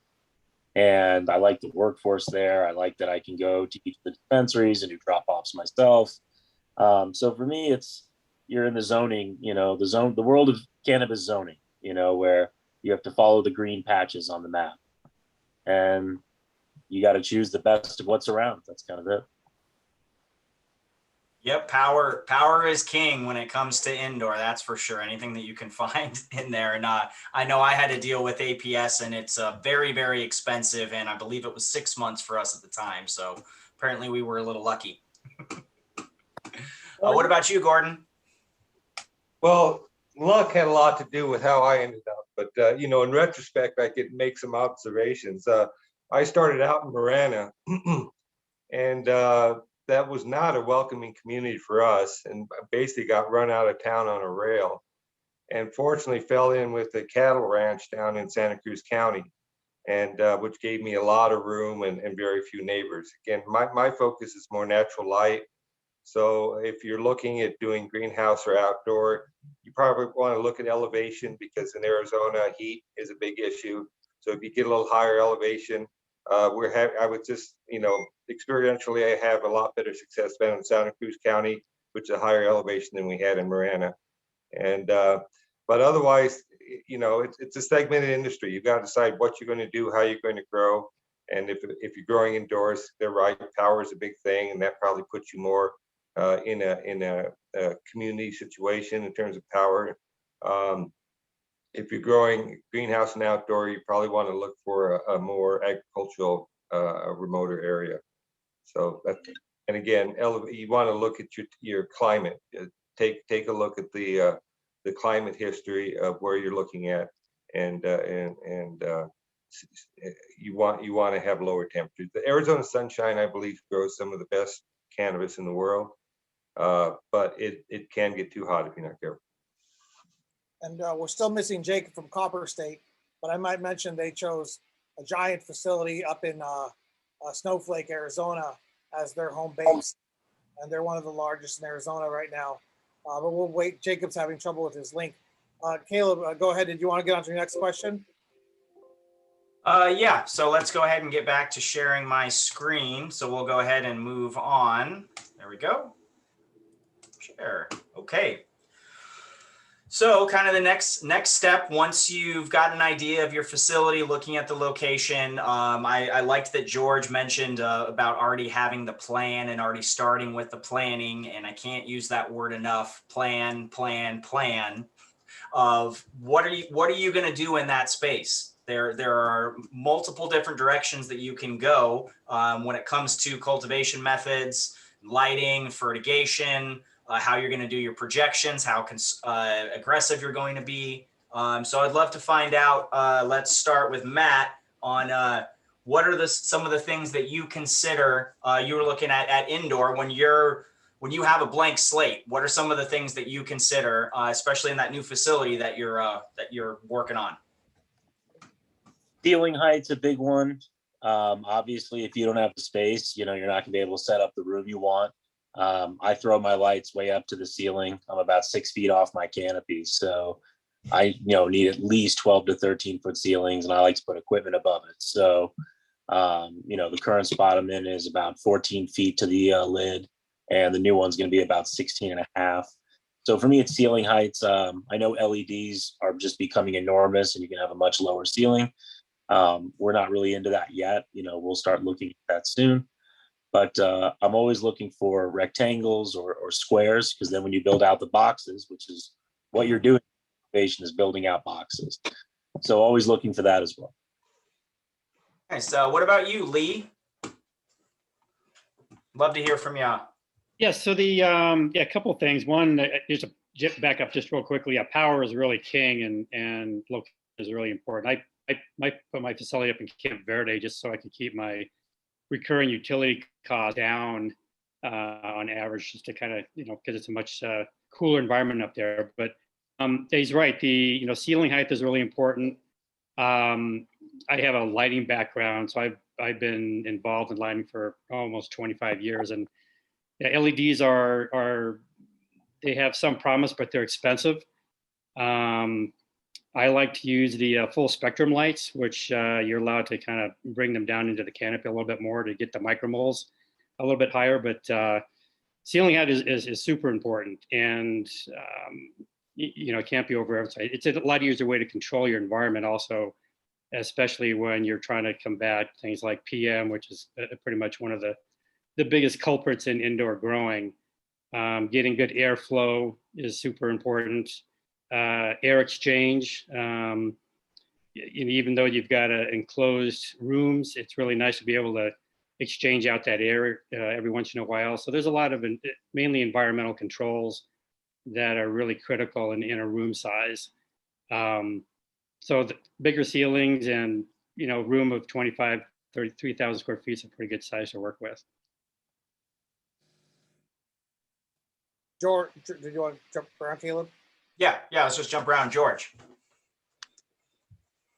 And I like the workforce there. I like that I can go to each of the dispensaries and do drop-offs myself. So for me, you're in the zoning, you know, the world of cannabis zoning, you know, where you have to follow the green patches on the map. And you got to choose the best of what's around. That's kind of it. Yep, power is king when it comes to indoor. That's for sure. Anything that you can find in there. And I know I had to deal with APS, and it's very, very expensive. And I believe it was 6 months for us at the time. So apparently we were a little lucky. What about you, Gordon? Well, luck had a lot to do with how I ended up, but you know, in retrospect, I could make some observations. I started out in Marana, and that was not a welcoming community for us, and basically got run out of town on a rail, and fortunately fell in with a cattle ranch down in Santa Cruz County, and which gave me a lot of room and very few neighbors. Again, my focus is more natural light. So if you're looking at doing greenhouse or outdoor, you probably want to look at elevation, because in Arizona, heat is a big issue. So if you get a little higher elevation, I would just, you know, experientially, I have a lot better success down in Santa Cruz County, which is a higher elevation than we had in Marana. And but otherwise, you know, it's a segmented industry. You've got to decide what you're going to do, how you're going to grow. And if you're growing indoors, they're right, power is a big thing, and that probably puts you more in a community situation in terms of power. If you're growing greenhouse and outdoor, you probably want to look for a more agricultural, remoter area. So that, and again, you want to look at your climate. Take a look at the climate history of where you're looking at, and you want to have lower temperatures. The Arizona sunshine, I believe, grows some of the best cannabis in the world, but it can get too hot if you're not careful. And we're still missing Jacob from Copper State, but I might mention they chose a giant facility up in Snowflake, Arizona, as their home base, and they're one of the largest in Arizona right now. But we'll wait. Jacob's having trouble with his link. Caleb, go ahead. Did you want to get on to your next question? Yeah, so let's go ahead and get back to sharing my screen. So we'll go ahead and move on. There we go. Share. Okay. So kind of the next step, once you've got an idea of your facility, looking at the location, I liked that George mentioned about already having the plan and already starting with the planning, and I can't use that word enough, plan of what are you going to do in that space. There are multiple different directions that you can go when it comes to cultivation methods, lighting, fertigation, how you're going to do your projections, how aggressive you're going to be. So I'd love to find out, let's start with Matt on what are some of the things that you consider you were looking at indoor when you have a blank slate. What are some of the things that you consider, especially in that new facility that you're working on? Ceiling height's a big one. Obviously, if you don't have the space, you're not going to be able to set up the room you want. I throw my lights way up to the ceiling. I'm about 6 feet off my canopy. So I need at least 12 to 13 foot ceilings, and I like to put equipment above it. So The current spot I'm in is about 14 feet to the lid, and the new one's going to be about 16 and a half. So for me, it's ceiling heights. I know LEDs are just becoming enormous, and you can have a much lower ceiling. We're not really into that yet. We'll start looking at that soon. But I'm always looking for rectangles or squares, because then when you build out the boxes, which is what you're doing, Cultivation is building out boxes. So always looking for that as well. Nice. What about you, Lee? Love to hear from you. Yeah, so a couple of things. One, just to back up just real quickly, power is really king, and location is really important. I might put my facility up in Camp Verde just so I can keep my recurring utility cost down on average, just to kind of, because it's a much cooler environment up there. But he's right. The ceiling height is really important. I have a lighting background, so I've been involved in lighting for almost 25 years, and LEDs they have some promise, but they're expensive. I like to use the full spectrum lights, which you're allowed to kind of bring them down into the canopy a little bit more to get the micromoles a little bit higher. But ceiling height is super important, and it can't be overemphasized. It's a lot easier way to control your environment also, especially when you're trying to combat things like PM, which is pretty much one of the biggest culprits in indoor growing. Getting good airflow is super important. Air exchange, even though you've got enclosed rooms, it's really nice to be able to exchange out that air every once in a while. So there's a lot of mainly environmental controls that are really critical in a room size. So the bigger ceilings and room of 25, 33,000 square feet is a pretty good size to work with. George, did you want to jump around, Caleb? Yeah, let's just jump around. George.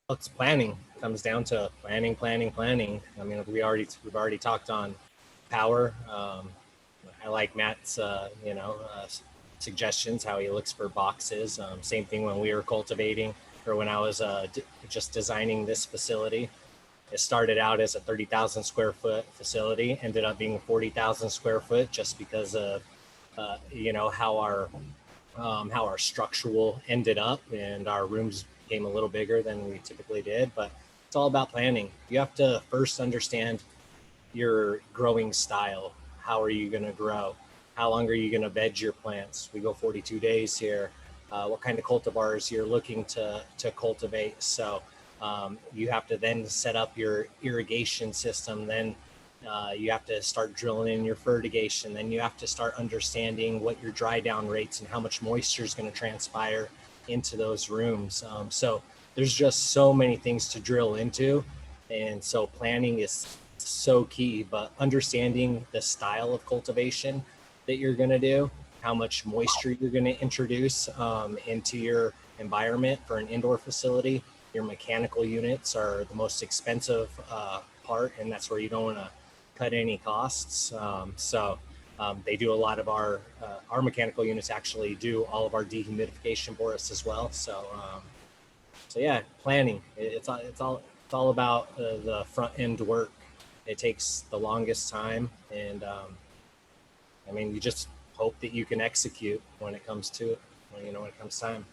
It's planning. It comes down to planning. I mean, we've already talked on power. I like Matt's suggestions, how he looks for boxes. Same thing when we were cultivating, or when I was just designing this facility. It started out as a 30,000 square foot facility, ended up being 40,000 square foot, just because of how our structural ended up, and our rooms became a little bigger than we typically did. But it's all about planning. You have to first understand your growing style. How are you going to grow? How long are you going to veg your plants? We go 42 days here. What kind of cultivars you're looking to cultivate. So you have to then set up your irrigation system. Then you have to start drilling in your fertigation. Then you have to start understanding what your dry down rates and how much moisture is going to transpire into those rooms. So there's just so many things to drill into. And so planning is so key, but understanding the style of cultivation that you're going to do, how much moisture you're going to introduce into your environment for an indoor facility. Your mechanical units are the most expensive part, and that's where you don't want to cut any costs. They do a lot of our mechanical units actually do all of our dehumidification for us as well. So yeah, planning. It's all about the front end work. It takes the longest time, and you just hope that you can execute when it comes to it. When it comes time.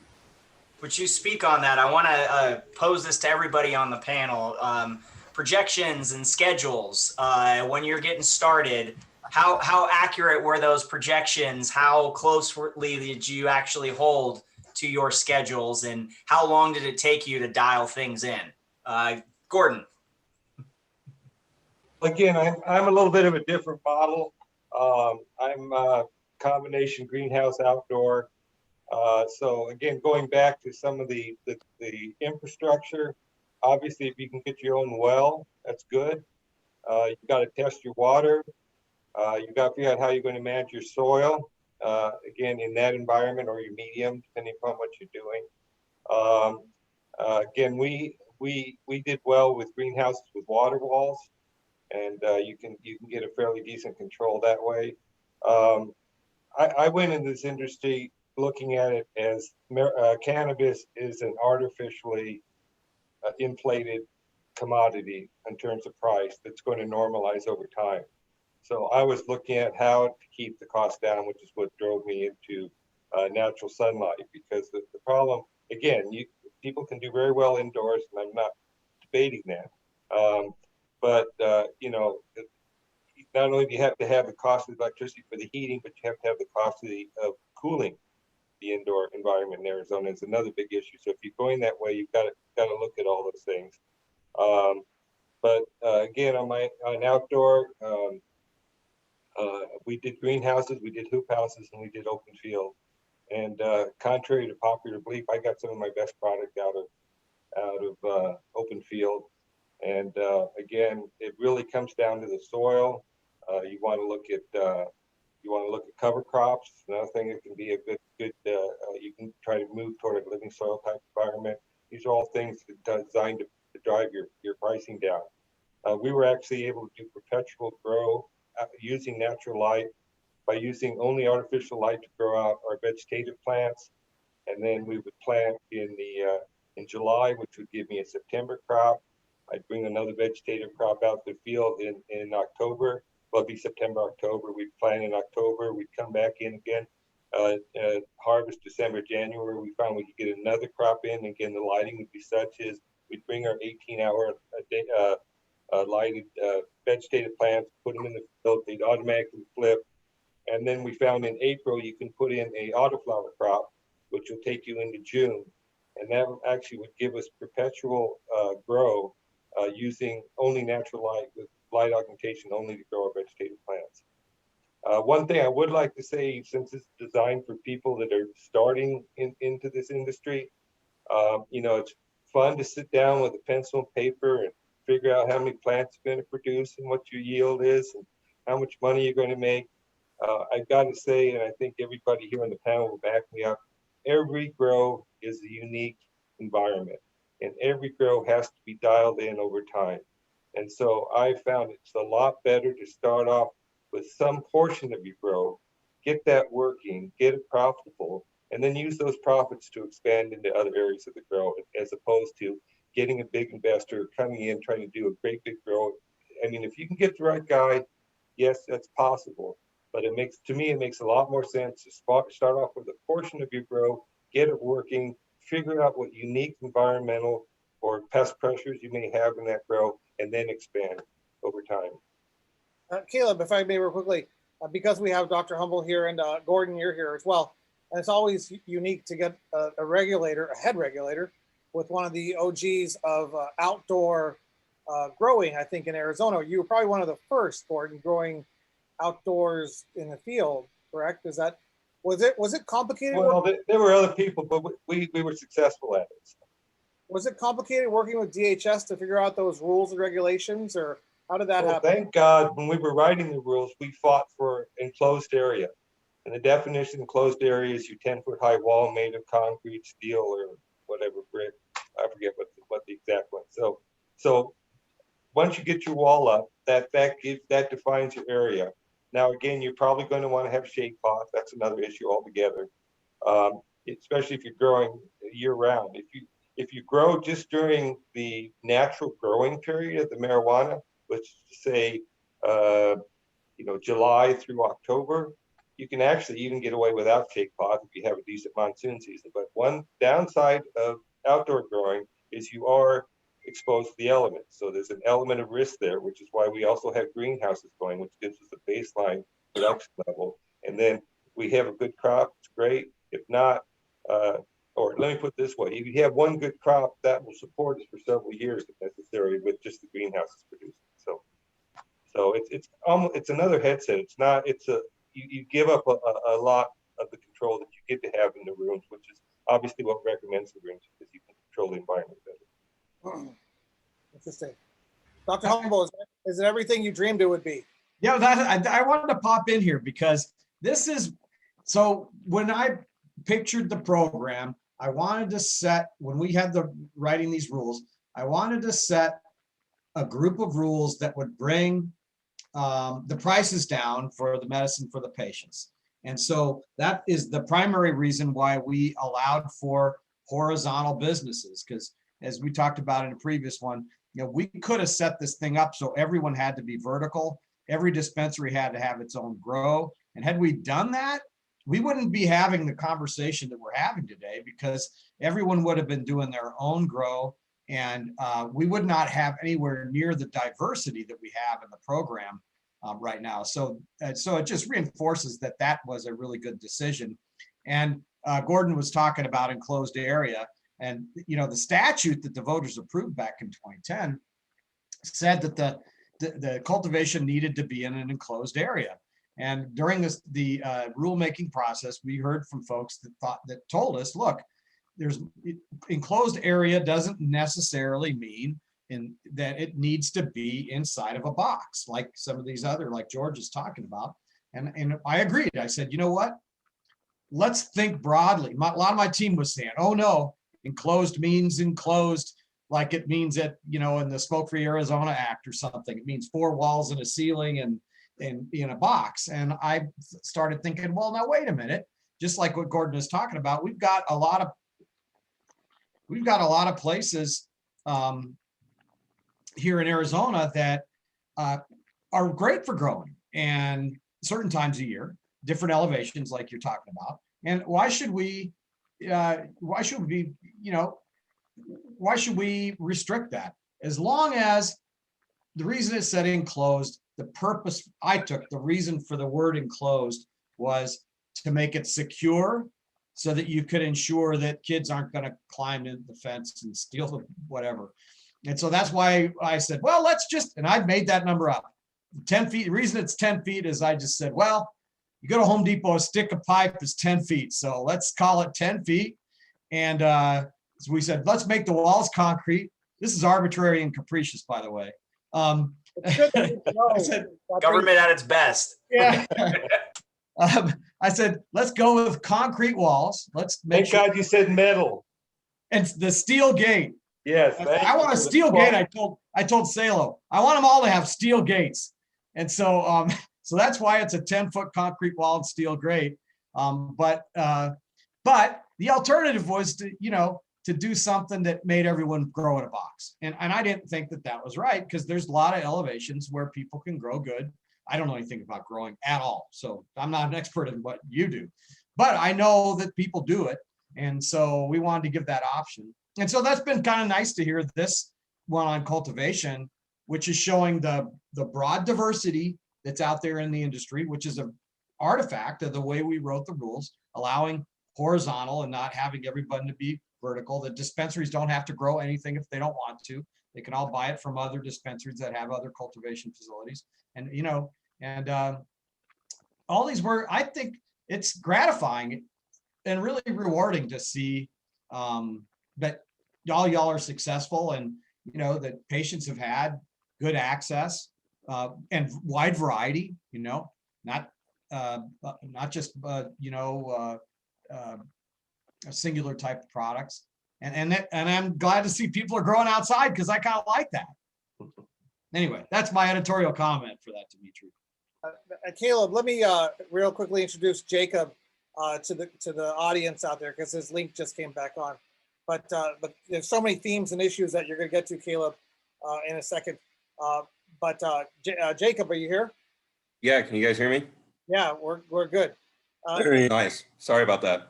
Would you speak on that? I want to pose this to everybody on the panel. Projections and schedules. When you're getting started, how accurate were those projections? How closely did you actually hold to your schedules, and how long did it take you to dial things in? Gordon. Again, I'm a little bit of a different model. I'm a combination greenhouse outdoor. So again, going back to some of the infrastructure, obviously, if you can get your own well, that's good. You've got to test your water. You've got to figure out how you're going to manage your soil, again, in that environment, or your medium, depending upon what you're doing. Again, we did well with greenhouses with water walls, and you can get a fairly decent control that way. I went into this industry looking at it as cannabis is an artificially inflated commodity in terms of price that's going to normalize over time. So I was looking at how to keep the cost down, which is what drove me into natural sunlight, because the problem, again, people can do very well indoors, and I'm not debating that. But you know, not only do you have to have the cost of electricity for the heating, but you have to have the cost of cooling the indoor environment in Arizona. Is another big issue. So if you're going that way, you've got to look at all those things. But again, on outdoor, we did greenhouses, we did hoop houses, and we did open field. And contrary to popular belief, I got some of my best product out of open field. And again, it really comes down to the soil. You want to look at cover crops. Another thing that can be a good you can try to move toward a living soil type environment. These are all things that are designed to drive your pricing down. We were actually able to do perpetual grow using natural light by using only artificial light to grow out our vegetative plants, and then we would plant in July, which would give me a September crop. I'd bring another vegetative crop out to the field in October. Well, it'd be September, October. We'd plant in October. We'd come back in again, harvest December, January. We found we could get another crop in. Again, the lighting would be such as we'd bring our 18-hour a day lighted vegetative plants, put them in the field. They'd automatically flip. And then we found in April, you can put in a autoflower crop, which will take you into June. And that actually would give us perpetual grow using only natural light with light augmentation only to grow our vegetative plants. One thing I would like to say, since it's designed for people that are starting into this industry, you know, it's fun to sit down with a pencil and paper and figure out how many plants you're going to produce and what your yield is and how much money you're going to make. I've got to say, and I think everybody here on the panel will back me up, every grow is a unique environment, and every grow has to be dialed in over time. And so I found it's a lot better to start off with some portion of your grow, get that working, get it profitable, and then use those profits to expand into other areas of the grow, as opposed to getting a big investor coming in trying to do a great big grow. I mean, if you can get the right guy, yes, that's possible. But it makes a lot more sense to start off with a portion of your grow, get it working, figure out what unique environmental or pest pressures you may have in that grow, and then expand over time. Caleb, if I may real quickly, because we have Dr. Humble here and Gordon, you're here as well. And it's always unique to get a regulator, a head regulator, with one of the OGs of outdoor growing, I think, in Arizona. You were probably one of the first, Gordon, growing outdoors in the field, correct? Was it complicated? Well, there were other people, but we were successful at it. Was it complicated working with DHS to figure out those rules and regulations, or how did that happen? Thank God, when we were writing the rules, we fought for enclosed area. And the definition of enclosed area is your 10-foot high wall made of concrete, steel, or whatever brick. I forget what the exact one. So once you get your wall up, that defines your area. Now, again, you're probably going to want to have shade cloth. That's another issue altogether, especially if you're growing year round. If you grow just during the natural growing period of the marijuana, which is to say, July through October, you can actually even get away without shade cloth if you have a decent monsoon season. But one downside of outdoor growing is you are exposed to the elements. So there's an element of risk there, which is why we also have greenhouses going, which gives us a baseline production level. And then we have a good crop, it's great. If not, or let me put it this way, if you have one good crop, that will support us for several years if necessary with just the greenhouses producing. So it's another headset. You give up a lot of the control that you get to have in the rooms, which is obviously what recommends the rooms, because you can control the environment better. Interesting. Dr. Humble, is it everything you dreamed it would be? Yeah, I wanted to pop in here because so when I pictured the program, I wanted to set, when we had the writing these rules, I wanted to set a group of rules that would bring the prices down for the medicine for the patients. And so that is the primary reason why we allowed for horizontal businesses, because as we talked about in a previous one, we could have set this thing up so everyone had to be vertical. Every dispensary had to have its own grow. And had we done that, we wouldn't be having the conversation that we're having today, because everyone would have been doing their own grow, and we would not have anywhere near the diversity that we have in the program right now. So it just reinforces that that was a really good decision. And Gordon was talking about enclosed area, and the statute that the voters approved back in 2010 said that the cultivation needed to be in an enclosed area. And during the rulemaking process, we heard from folks that told us, look, there's enclosed area doesn't necessarily mean that it needs to be inside of a box, like some of these other, like George is talking about. And I agreed. I said, you know what? Let's think broadly. A lot of my team was saying, oh no, enclosed means enclosed, like it means that, in the Smoke Free Arizona Act or something. It means 4 walls and a ceiling and in a box. And I started thinking, well, now wait a minute. Just like what Gordon is talking about, we've got a lot of places here in Arizona that are great for growing, and certain times a year, different elevations like you're talking about. And why should we restrict that? As long as the reason it's said enclosed, the reason for the word enclosed was to make it secure, so that you could ensure that kids aren't going to climb into the fence and steal the whatever. And so that's why I said, well, and I made that number up. 10 feet, the reason it's 10 feet is I just said, well, you go to Home Depot, a stick of pipe is 10 feet. So let's call it 10 feet. And so we said, let's make the walls concrete. This is arbitrary and capricious, by the way. I said, Government at its best. yeah. I said, let's go with concrete walls. Let's make Thank God you said metal. And the steel gate. Yes. I want a steel gate. I told Salo, I want them all to have steel gates. And so so that's why it's a 10-foot concrete wall and steel grate. But the alternative was to do something that made everyone grow in a box. And I didn't think that was right, because there's a lot of elevations where people can grow good. I don't know anything about growing at all, so I'm not an expert in what you do, but I know that people do it. And so we wanted to give that option. And so that's been kind of nice to hear this one on cultivation, which is showing the broad diversity that's out there in the industry, which is an artifact of the way we wrote the rules, allowing horizontal and not having everybody to be vertical. The dispensaries don't have to grow anything if they don't want to. They can all buy it from other dispensaries that have other cultivation facilities. And, all these were, I think it's gratifying and really rewarding to see that y'all are successful, and, that patients have had good access and wide variety, not just, a singular type of products. And I'm glad to see people are growing outside, because I kind of like that. Anyway, that's my editorial comment for that, Dimitri. Caleb, let me real quickly introduce Jacob to the audience out there, because his link just came back on. But there's so many themes and issues that you're going to get to, Caleb, in a second. Jacob, are you here? Yeah, can you guys hear me? Yeah, we're good. Very nice. Sorry about that.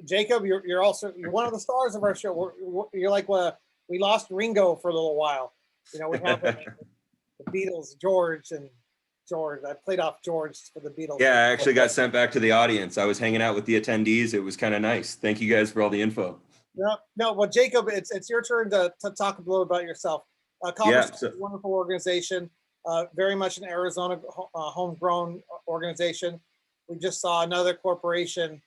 Jacob, you're one of the stars of our show. You're like, we lost Ringo for a little while. We have the Beatles, George. I played off George for the Beatles. Yeah, I actually got sent back to the audience. I was hanging out with the attendees. It was kind of nice. Thank you guys for all the info. No. Well, Jacob, it's your turn to talk a little about yourself. Cultivation is a wonderful organization, very much an Arizona homegrown organization. We just saw another corporation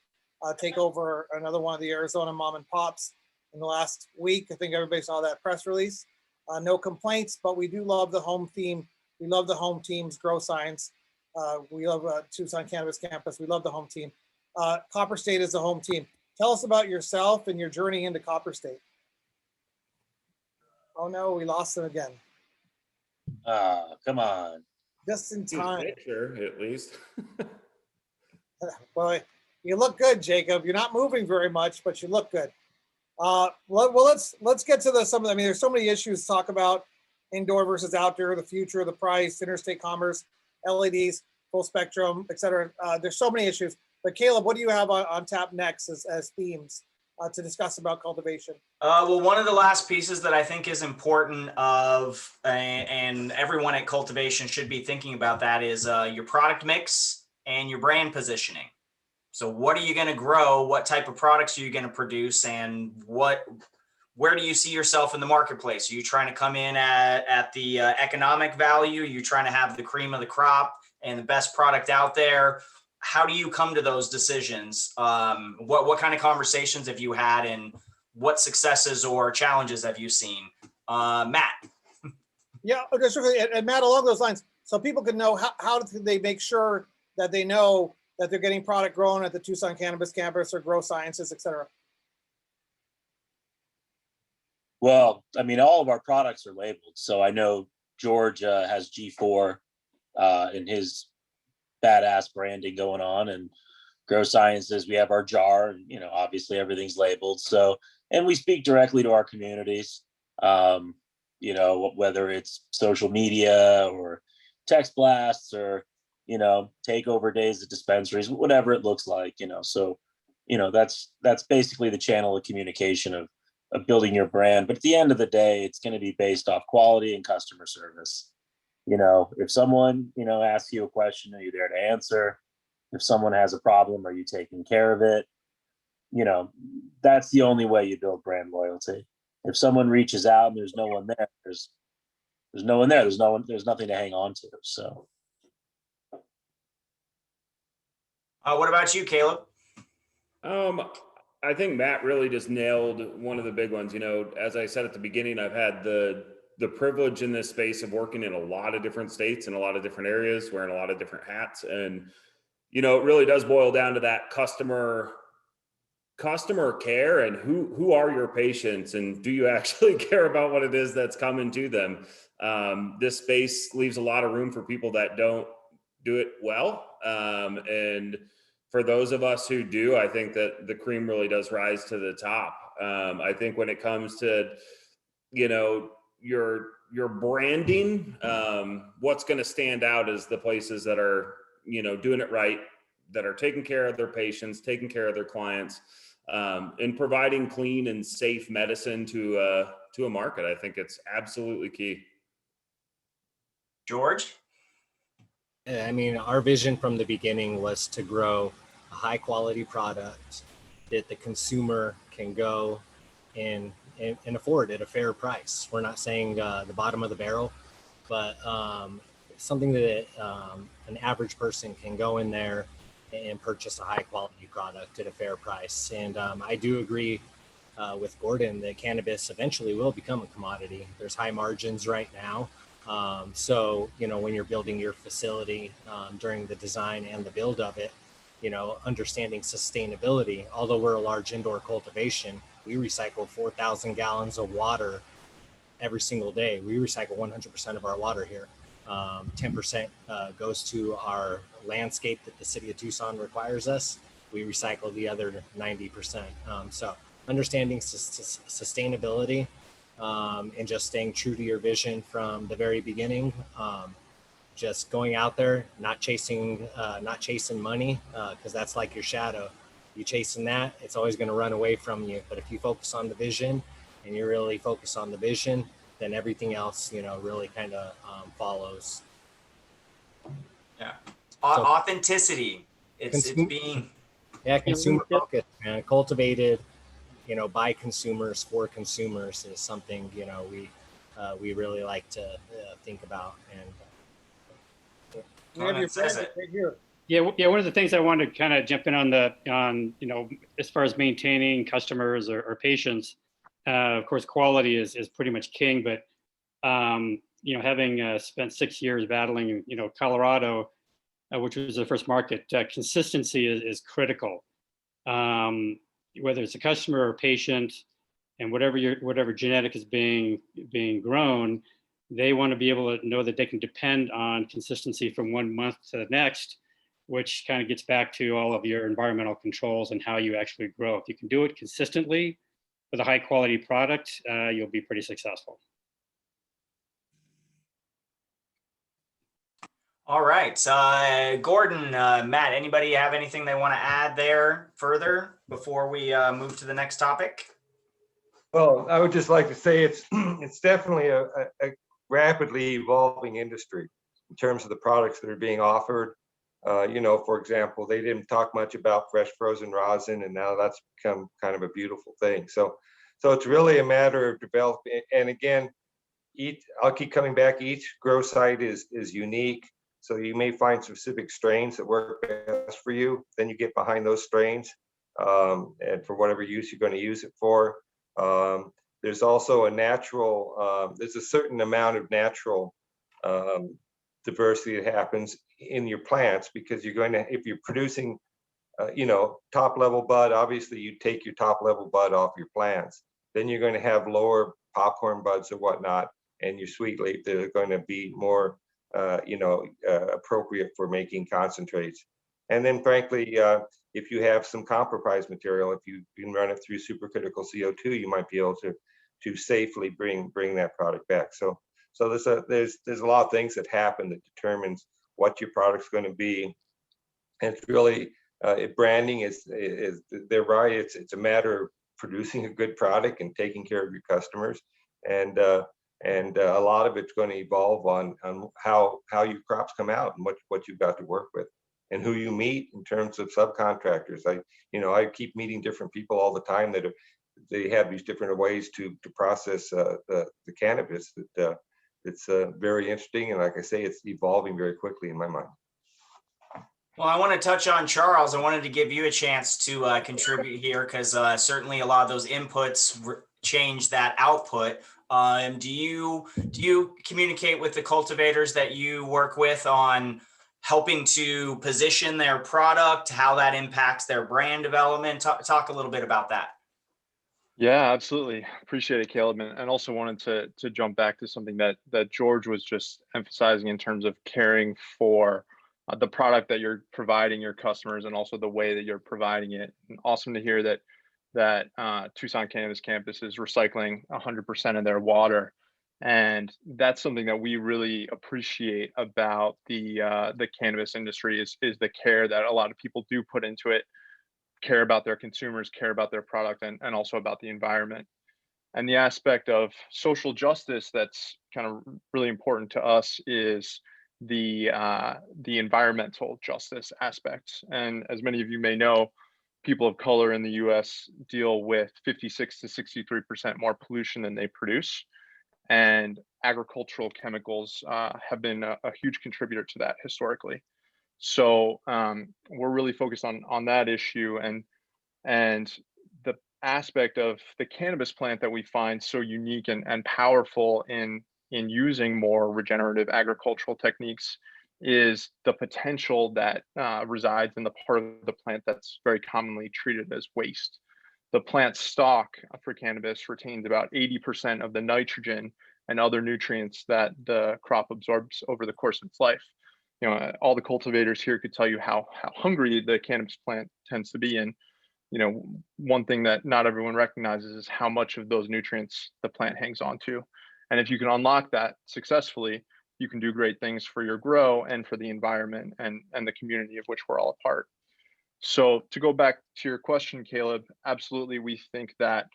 take over another one of the Arizona mom and pops in the last week. I think everybody saw that press release. No complaints, but we do love the home theme. We love the home team's grow signs. We love Tucson Cannabis Campus. We love the home team. Copper State is the home team. Tell us about yourself and your journey into Copper State. Oh no, we lost him again. Come on. Just in time. Picture, at least. Well, you look good, Jacob. You're not moving very much, but you look good. Well, let's get to some of them. I mean, there's so many issues to talk about. indoor versus outdoor, the future, the price, interstate commerce, LEDs, full spectrum, et cetera. There's so many issues. But Caleb, what do you have on tap next as themes to discuss about cultivation? Well, one of the last pieces that I think is important and everyone at Cultivation should be thinking about that is your product mix and your brand positioning. So what are you going to grow? What type of products are you going to produce? And where do you see yourself in the marketplace? Are you trying to come in at the economic value? Are you trying to have the cream of the crop and the best product out there? How do you come to those decisions? What kind of conversations have you had, and what successes or challenges have you seen? Matt. Yeah, okay, sure. And Matt, along those lines, so people can know how do they make sure that they know that they're getting product grown at the Tucson Cannabis Campus or Grow Sciences, et cetera? Well, I mean, all of our products are labeled. So I know George has G4 in his badass branding going on, and Grow Sciences, we have our jar, and obviously everything's labeled. So, and we speak directly to our communities, whether it's social media or text blasts or takeover days at dispensaries, whatever it looks like. So that's basically the channel of communication of building your brand. But at the end of the day, it's going to be based off quality and customer service. If someone asks you a question, are you there to answer? If someone has a problem, are you taking care of it? That's the only way you build brand loyalty. If someone reaches out and there's no one there, there's no one there. There's nothing to hang on to. So What about you, Caleb? I think Matt really just nailed one of the big ones. As I said at the beginning, I've had the privilege in this space of working in a lot of different states and a lot of different areas, wearing a lot of different hats. And, it really does boil down to that customer care and who are your patients, and do you actually care about what it is that's coming to them? This space leaves a lot of room for people that don't do it well. And for those of us who do, I think that the cream really does rise to the top. I think when it comes to, your branding, what's going to stand out is the places that are, doing it right, that are taking care of their patients, taking care of their clients, and providing clean and safe medicine to a market. I think it's absolutely key. George? I mean, our vision from the beginning was to grow a high quality product that the consumer can go and afford at a fair price. We're not saying the bottom of the barrel, but something that an average person can go in there and purchase a high quality product at a fair price. And I do agree with Gordon that cannabis eventually will become a commodity. There's high margins right now. So, when you're building your facility during the design and the build of it, understanding sustainability, although we're a large indoor cultivation, we recycle 4,000 gallons of water every single day. We recycle 100% of our water here. 10% goes to our landscape that the city of Tucson requires us. We recycle the other 90%. So understanding sustainability and just staying true to your vision from the very beginning. Just going out there, not chasing money, because that's like your shadow. You chasing that, it's always going to run away from you. But if you focus on the vision and you really focus on the vision, then everything else, really kind of follows. Yeah. Authenticity. It's being. Yeah, consumer focused and cultivated, by consumers for consumers is something, we really like to think about. And We have your friend right here. Yeah, one of the things I wanted to kind of jump in on as far as maintaining customers or patients, of course, quality is pretty much king, but, having spent 6 years battling, Colorado, which was the first market, consistency is critical. Whether it's a customer or patient, and whatever genetic is being grown, they want to be able to know that they can depend on consistency from 1 month to the next, which kind of gets back to all of your environmental controls and how you actually grow. If you can do it consistently with a high quality product, you'll be pretty successful. All right, Gordon, Matt, anybody have anything they want to add there further before we move to the next topic? Well, I would just like to say it's definitely a rapidly evolving industry in terms of the products that are being offered. For example, they didn't talk much about fresh frozen rosin, and now that's become kind of a beautiful thing. So it's really a matter of developing. And again, I'll keep coming back. Each grow site is unique. So you may find specific strains that work best for you. Then you get behind those strains, and for whatever use you're going to use it for. There's also there's a certain amount of natural diversity that happens in your plants, because if you're producing, top level bud, obviously you take your top level bud off your plants. Then you're going to have lower popcorn buds or whatnot, and your sweet leaf that are going to be more, appropriate for making concentrates. And then frankly, if you have some compromise material, if you can run it through supercritical CO2, you might be able to safely bring that product back. So there's a lot of things that happen that determines what your product's going to be. And it's really branding is they're right. It's a matter of producing a good product and taking care of your customers, and a lot of it's going to evolve on how your crops come out and what you've got to work with, and who you meet in terms of subcontractors. I keep meeting different people all the time that they have these different ways to process the cannabis. It's very interesting, and like I say, it's evolving very quickly in my mind. Well, I want to touch on Charles. I wanted to give you a chance to contribute here, because certainly a lot of those inputs change that output. Do you communicate with the cultivators that you work with on helping to position their product, how that impacts their brand development? Talk a little bit about that. Yeah, absolutely. Appreciate it, Caleb. And also wanted to jump back to something that George was just emphasizing in terms of caring for the product that you're providing your customers, and also the way that you're providing it. And awesome to hear that Tucson Cannabis Campus is recycling 100% of their water. And that's something that we really appreciate about the cannabis industry is the care that a lot of people do put into it, care about their consumers, care about their product, and also about the environment. And the aspect of social justice that's kind of really important to us is the environmental justice aspects. And as many of you may know, people of color in the US deal with 56 to 63% more pollution than they produce. And agricultural chemicals have been a huge contributor to that historically. So we're really focused on that issue, and the aspect of the cannabis plant that we find so unique and powerful in using more regenerative agricultural techniques is the potential that resides in the part of the plant that's very commonly treated as waste. The plant stalk for cannabis retains about 80% of the nitrogen and other nutrients that the crop absorbs over the course of its life. All the cultivators here could tell you how hungry the cannabis plant tends to be. And one thing that not everyone recognizes is how much of those nutrients the plant hangs on to. And if you can unlock that successfully, you can do great things for your grow and for the environment and the community of which we're all a part. So to go back to your question, Caleb, absolutely, we think that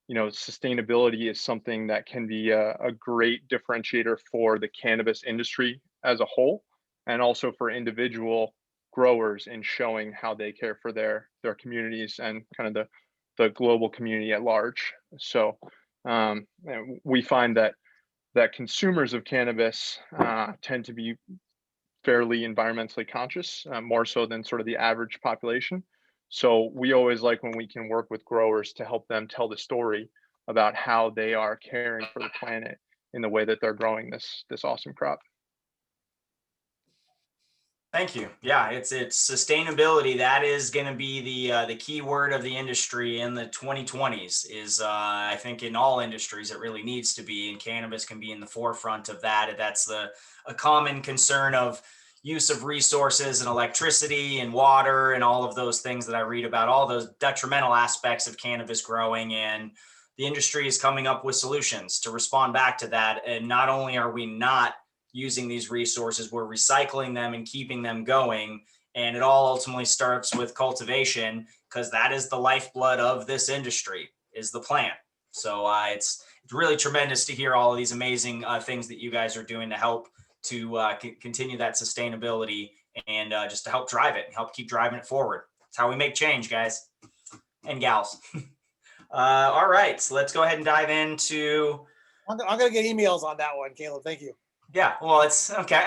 sustainability is something that can be a great differentiator for the cannabis industry as a whole, and also for individual growers in showing how they care for their communities and kind of the global community at large. So we find that consumers of cannabis tend to be fairly environmentally conscious, more so than sort of the average population. So we always like when we can work with growers to help them tell the story about how they are caring for the planet in the way that they're growing this awesome crop. Thank you. Yeah, it's sustainability. That is going to be the key word of the industry in the 2020s. I think in all industries it really needs to be, and cannabis can be in the forefront of that. That's a common concern of use of resources and electricity and water and all of those things that I read about, all those detrimental aspects of cannabis growing, and the industry is coming up with solutions to respond back to that. And not only are we not using these resources, we're recycling them and keeping them going. And it all ultimately starts with cultivation, because that is the lifeblood of this industry, is the plant. So it's really tremendous to hear all of these amazing things that you guys are doing to help to continue that sustainability and just to help drive it and help keep driving it forward. That's how we make change, guys and gals. All right, so let's go ahead and dive into. I'm gonna get emails on that one, Caleb. Thank you. Yeah, well, it's okay.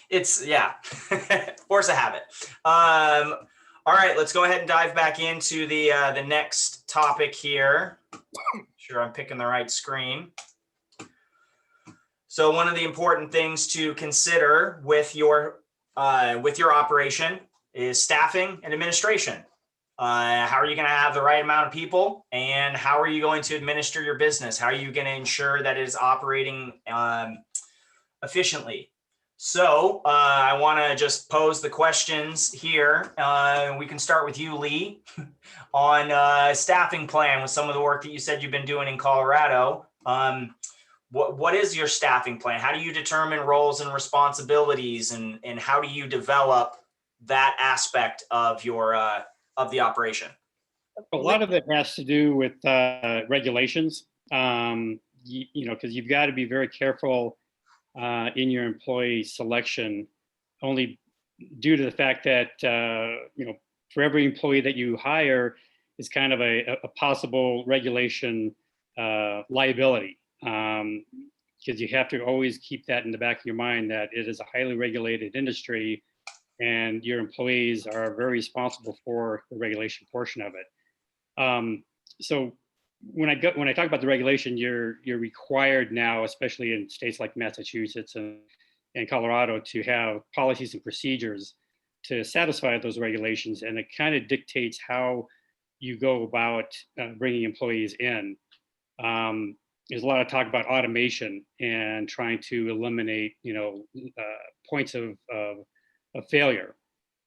It's yeah, force a habit. All right, let's go ahead and dive back into the next topic here. Sure, I'm picking the right screen. So one of the important things to consider with your operation is staffing and administration. How are you going to have the right amount of people, and how are you going to administer your business? How are you going to ensure that it is operating efficiently? So I want to just pose the questions here. We can start with you, Lee, on staffing plan with some of the work that you said you've been doing in Colorado. What is your staffing plan? How do you determine roles and responsibilities, and how do you develop that aspect of your of the operation? A lot of it has to do with regulations, you know, because you've got to be very careful in your employee selection, only due to the fact that, you know, for every employee that you hire is kind of a possible regulation liability. Because you have to always keep that in the back of your mind that it is a highly regulated industry and your employees are very responsible for the regulation portion of it. So when I talk about the regulation, you're required now, especially in states like Massachusetts and Colorado, to have policies and procedures to satisfy those regulations, and it kind of dictates how you go about bringing employees in. There's a lot of talk about automation and trying to eliminate, you know, points of failure.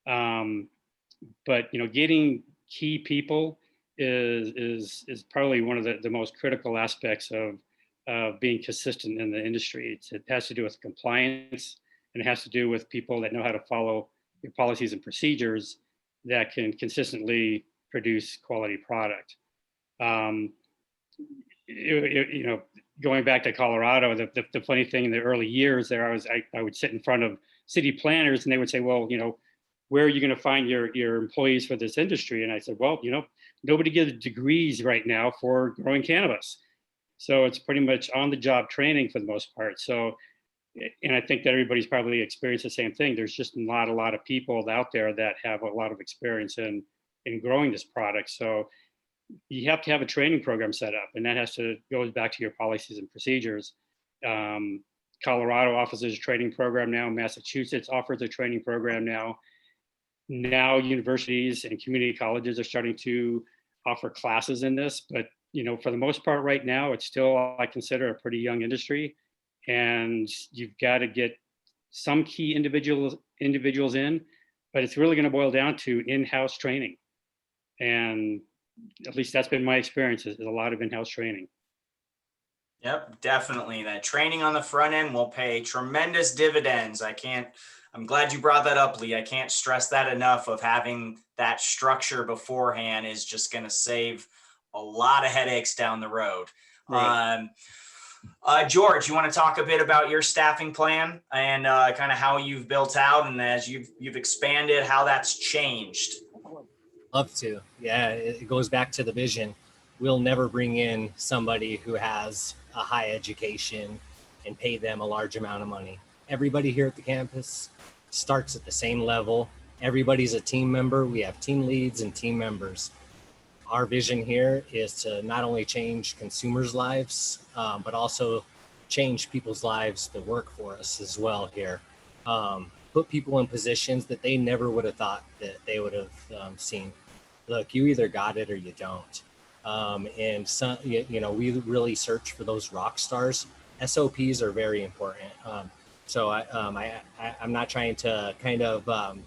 But you know, getting key people is probably one of the most critical aspects of being consistent in the industry. It has to do with compliance, and it has to do with people that know how to follow your policies and procedures that can consistently produce quality product. You know, going back to Colorado, the funny thing in the early years there, I would sit in front of city planners and they would say, well, you know, where are you going to find your employees for this industry? And I said, well, you know, nobody gives degrees right now for growing cannabis. So it's pretty much on the job training for the most part. So, and I think that everybody's probably experienced the same thing. There's just not a lot of people out there that have a lot of experience in growing this product. So you have to have a training program set up, and that goes back to your policies and procedures. Colorado offers a training program now. Massachusetts offers a training program now. Now universities and community colleges are starting to offer classes in this, but you know, for the most part right now, it's still, I consider, a pretty young industry, and you've got to get some key individuals in, but it's really going to boil down to in-house training. And at least that's been my experience, is a lot of in-house training. Yep, definitely. That training on the front end will pay tremendous dividends. I'm glad you brought that up, Lee. I can't stress that enough, of having that structure beforehand is just going to save a lot of headaches down the road. Right. George, you want to talk a bit about your staffing plan and kind of how you've built out, and as you've expanded, how that's changed? Love to. Yeah, it goes back to the vision. We'll never bring in somebody who has a high education and pay them a large amount of money. Everybody here at the campus starts at the same level. Everybody's a team member. We have team leads and team members. Our vision here is to not only change consumers' lives, but also change people's lives that work for us as well here. Put people in positions that they never would have thought that they would have seen. Look, you either got it or you don't. And some, you know, we really search for those rock stars. SOPs are very important. So I'm not trying to kind of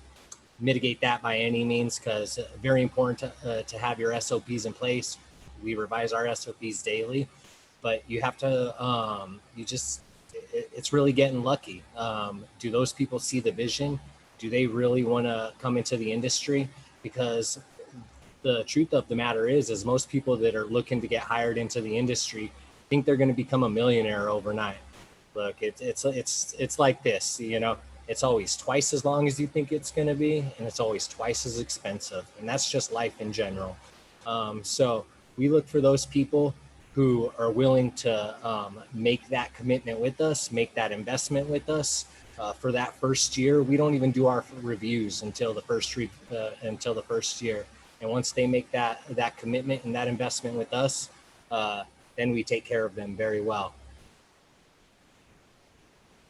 mitigate that by any means, because very important to have your SOPs in place. We revise our SOPs daily, but you have to, you just it's really getting lucky. Do those people see the vision? Do they really want to come into the industry? Because the truth of the matter is most people that are looking to get hired into the industry think they're going to become a millionaire overnight. Look, it's like this, you know, it's always twice as long as you think it's going to be, and it's always twice as expensive. And that's just life in general. So we look for those people who are willing to make that commitment with us, make that investment with us. For that first year, we don't even do our reviews until the first year. And once they make that commitment and that investment with us, then we take care of them very well.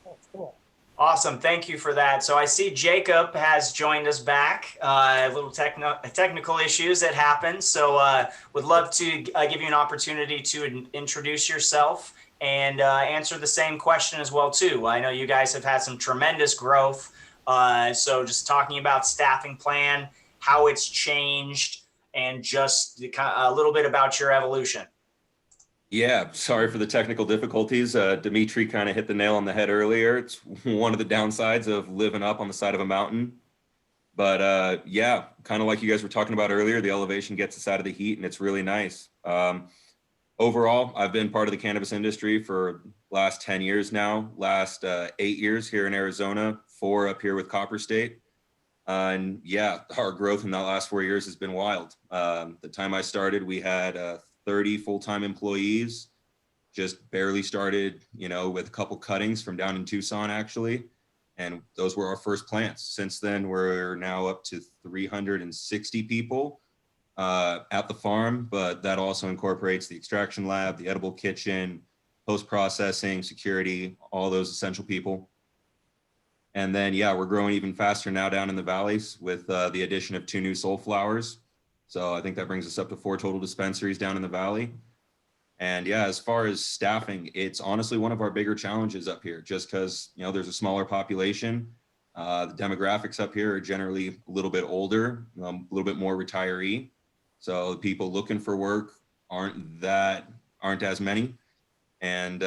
That's cool. Awesome. Thank you for that. So I see Jacob has joined us back. A little technical issues that happened. So would love to give you an opportunity to introduce yourself and answer the same question as well too. I know you guys have had some tremendous growth. So just talking about staffing plan, how it's changed, and just a little bit about your evolution. Yeah, sorry for the technical difficulties. Dimitri kind of hit the nail on the head earlier. It's one of the downsides of living up on the side of a mountain. But yeah, kind of like you guys were talking about earlier, the elevation gets us out of the heat and it's really nice. Overall, I've been part of the cannabis industry for last 10 years now, last 8 years here in Arizona, 4 up here with Copper State. And yeah, our growth in that last 4 years has been wild. The time I started, we had 30 full-time employees, just barely started, you know, with a couple cuttings from down in Tucson, actually. And those were our first plants. Since then, we're now up to 360 people at the farm, but that also incorporates the extraction lab, the edible kitchen, post-processing, security, all those essential people. And then, yeah, we're growing even faster now down in the valleys with the addition of 2 new soul flowers. So I think that brings us up to 4 total dispensaries down in the valley. And yeah, as far as staffing, it's honestly one of our bigger challenges up here, just because, you know, there's a smaller population. The demographics up here are generally a little bit older, a little bit more retiree. So the people looking for work aren't as many. And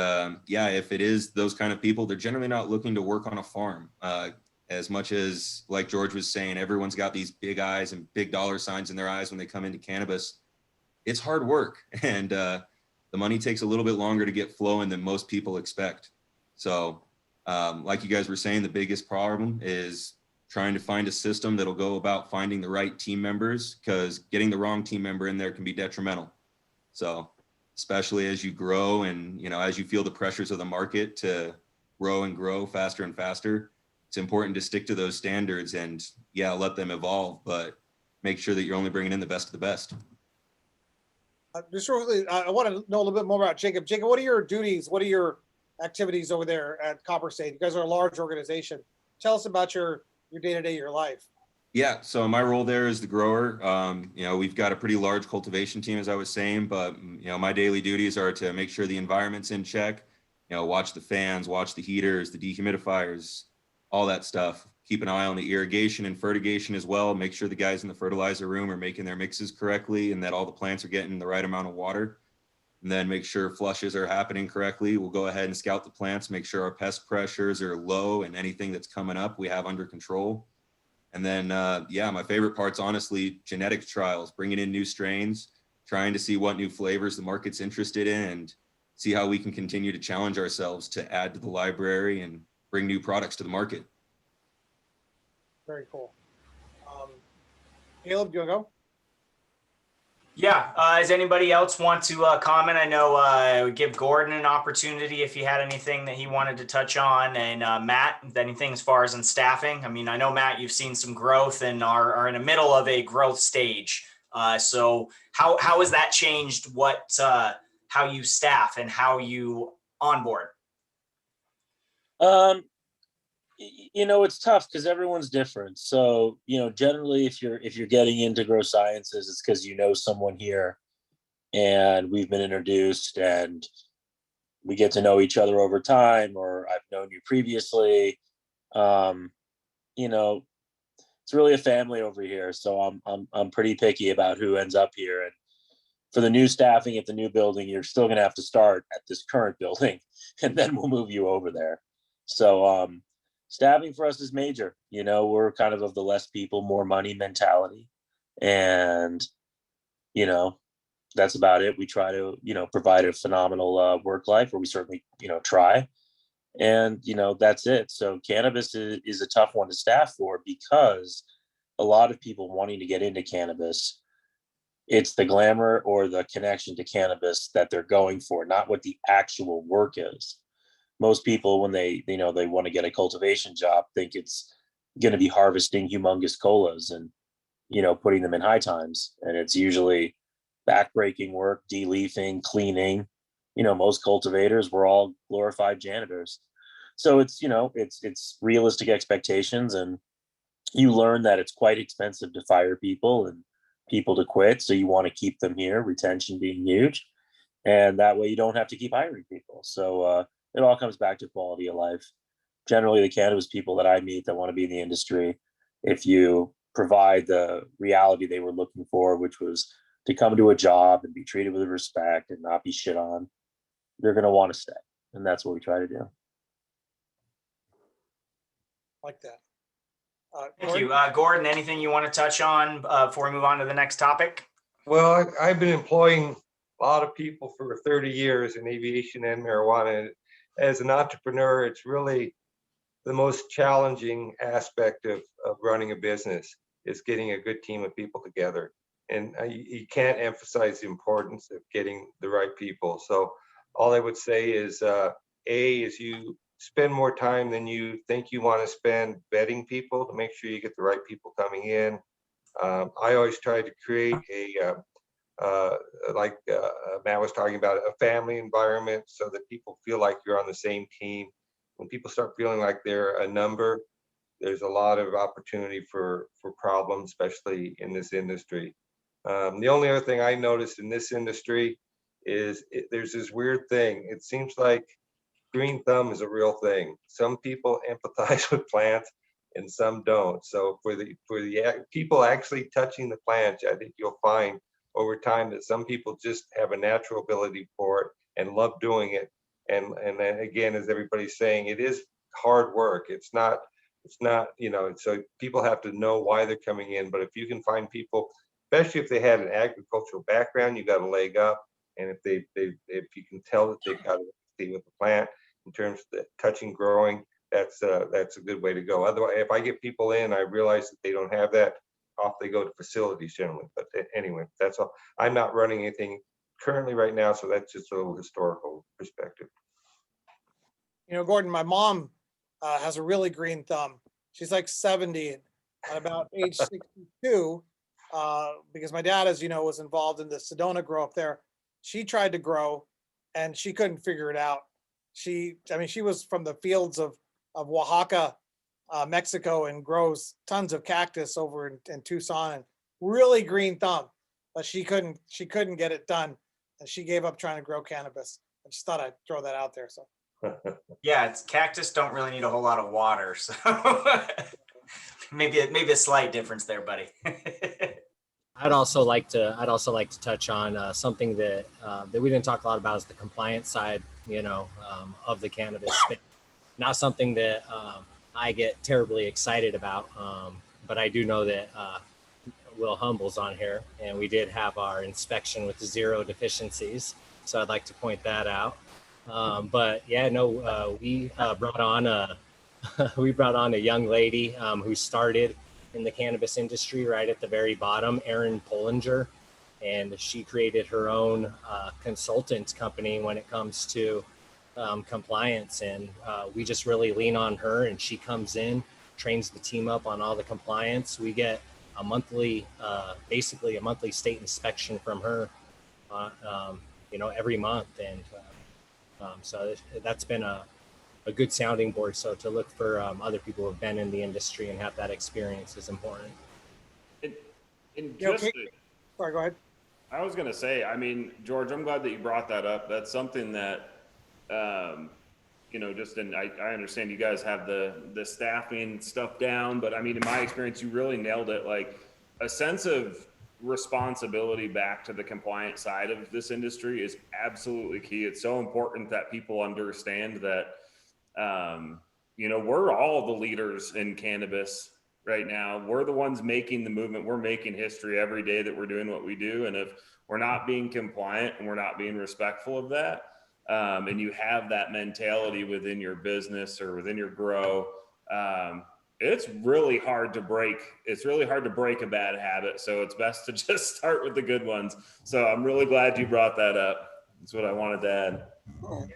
yeah, if it is those kind of people, they're generally not looking to work on a farm. As much as, like George was saying, everyone's got these big eyes and big dollar signs in their eyes when they come into cannabis. It's hard work, and the money takes a little bit longer to get flowing than most people expect. So like you guys were saying, the biggest problem is trying to find a system that'll go about finding the right team members, because getting the wrong team member in there can be detrimental. So especially as you grow and, you know, as you feel the pressures of the market to grow and grow faster and faster, it's important to stick to those standards and, yeah, let them evolve, but make sure that you're only bringing in the best of the best. Just really, I want to know a little bit more about Jacob. Jacob, what are your duties? What are your activities over there at Copper State? You guys are a large organization. Tell us about your day-to-day, your life. Yeah, so my role there is the grower. You know, we've got a pretty large cultivation team, as I was saying, but, you know, my daily duties are to make sure the environment's in check, you know, watch the fans, watch the heaters, the dehumidifiers, all that stuff. Keep an eye on the irrigation and fertigation as well. Make sure the guys in the fertilizer room are making their mixes correctly and that all the plants are getting the right amount of water. And then make sure flushes are happening correctly. We'll go ahead and scout the plants, make sure our pest pressures are low and anything that's coming up we have under control. And then, yeah, my favorite part's honestly genetics trials, bringing in new strains, trying to see what new flavors the market's interested in and see how we can continue to challenge ourselves to add to the library and bring new products to the market. Very cool. Caleb, do you want to go? Yeah. Does anybody else want to comment? I know give Gordon an opportunity if he had anything that he wanted to touch on. And Matt, anything as far as in staffing? I mean, I know, Matt, you've seen some growth and are in the middle of a growth stage. So how has that changed how you staff and how you onboard? You know, it's tough because everyone's different. So, you know, generally if you're getting into grow sciences, it's because you know someone here and we've been introduced and we get to know each other over time, or I've known you previously. You know, it's really a family over here. So I'm pretty picky about who ends up here. And for the new staffing at the new building, you're still going to have to start at this current building, and then we'll move you over there. So staffing for us is major. You know, we're kind of the less people, more money mentality. And, you know, that's about it. We try to, you know, provide a phenomenal work life, where we certainly, you know, try. And, you know, that's it. So cannabis is a tough one to staff for, because a lot of people wanting to get into cannabis, it's the glamour or the connection to cannabis that they're going for, not what the actual work is. Most people, when they, you know, they want to get a cultivation job, think it's going to be harvesting humongous colas and, you know, putting them in high times. And it's usually backbreaking work, de-leafing, cleaning. You know, most cultivators, we're all glorified janitors. So it's, you know, it's realistic expectations, and you learn that it's quite expensive to fire people and people to quit. So you want to keep them here, retention being huge. And that way you don't have to keep hiring people. So it all comes back to quality of life. Generally, the cannabis people that I meet that want to be in the industry, if you provide the reality they were looking for, which was to come to a job and be treated with respect and not be shit on, they're going to want to stay. And that's what we try to do. Like that. Thank you. Gordon, anything you want to touch on before we move on to the next topic? Well, I've been employing a lot of people for 30 years in aviation and marijuana. As an entrepreneur, it's really the most challenging aspect of running a business, is getting a good team of people together. And you can't emphasize the importance of getting the right people. So all I would say is, is you spend more time than you think you want to spend vetting people to make sure you get the right people coming in. I always try to create a, like Matt was talking about, a family environment, so that people feel like you're on the same team. When people start feeling like they're a number, there's a lot of opportunity for problems, especially in this industry. The only other thing I noticed in this industry is there's this weird thing. It seems like green thumb is a real thing. Some people empathize with plants and some don't. So for the people actually touching the plants, I think you'll find over time that some people just have a natural ability for it and love doing it. And then again, as everybody's saying, it is hard work. It's not, you know, so people have to know why they're coming in. But if you can find people, especially if they had an agricultural background, you got a leg up. And if if you can tell that they've got to with the plant in terms of the touching growing, that's a good way to go. Otherwise, if I get people in, I realize that they don't have that, off they go to facilities generally. But anyway, that's all. I'm not running anything currently right now, so that's just a little historical perspective. You know, Gordon, my mom has a really green thumb. She's like 70, at about age 62, because my dad, as you know, was involved in the Sedona grow up there. She tried to grow and she couldn't figure it out. She was from the fields of Oaxaca, Mexico, and grows tons of cactus over in Tucson, and really green thumb, but she couldn't get it done. And she gave up trying to grow cannabis. I just thought I'd throw that out there. So Yeah, it's cactus don't really need a whole lot of water, so maybe a slight difference there, buddy. I'd also like to touch on something that we didn't talk a lot about, is the compliance side, of the cannabis space. Not something that I get terribly excited about, but I do know that Will Humble's on here, and we did have our inspection with 0 deficiencies. So I'd like to point that out. But yeah, no, we brought on a young lady who started in the cannabis industry right at the very bottom, Erin Pollinger, and she created her own consultant company when it comes to compliance, and we just really lean on her, and she comes in, trains the team up on all the compliance. We get a monthly, basically a monthly state inspection from her, every month, and so that's been a good sounding board. So to look for other people who have been in the industry and have that experience is important. Sorry, go ahead. I was going to say, I mean, George, I'm glad that you brought that up. That's something that, I understand you guys have the staffing stuff down, but I mean, in my experience, you really nailed it. Like a sense of responsibility back to the compliance side of this industry is absolutely key. It's so important that people understand that, we're all the leaders in cannabis right now. We're the ones making the movement. We're making history every day that we're doing what we do. And if we're not being compliant and we're not being respectful of that, and you have that mentality within your business or within your grow, it's really hard to break. It's really hard to break a bad habit. So it's best to just start with the good ones. So I'm really glad you brought that up. That's what I wanted to add.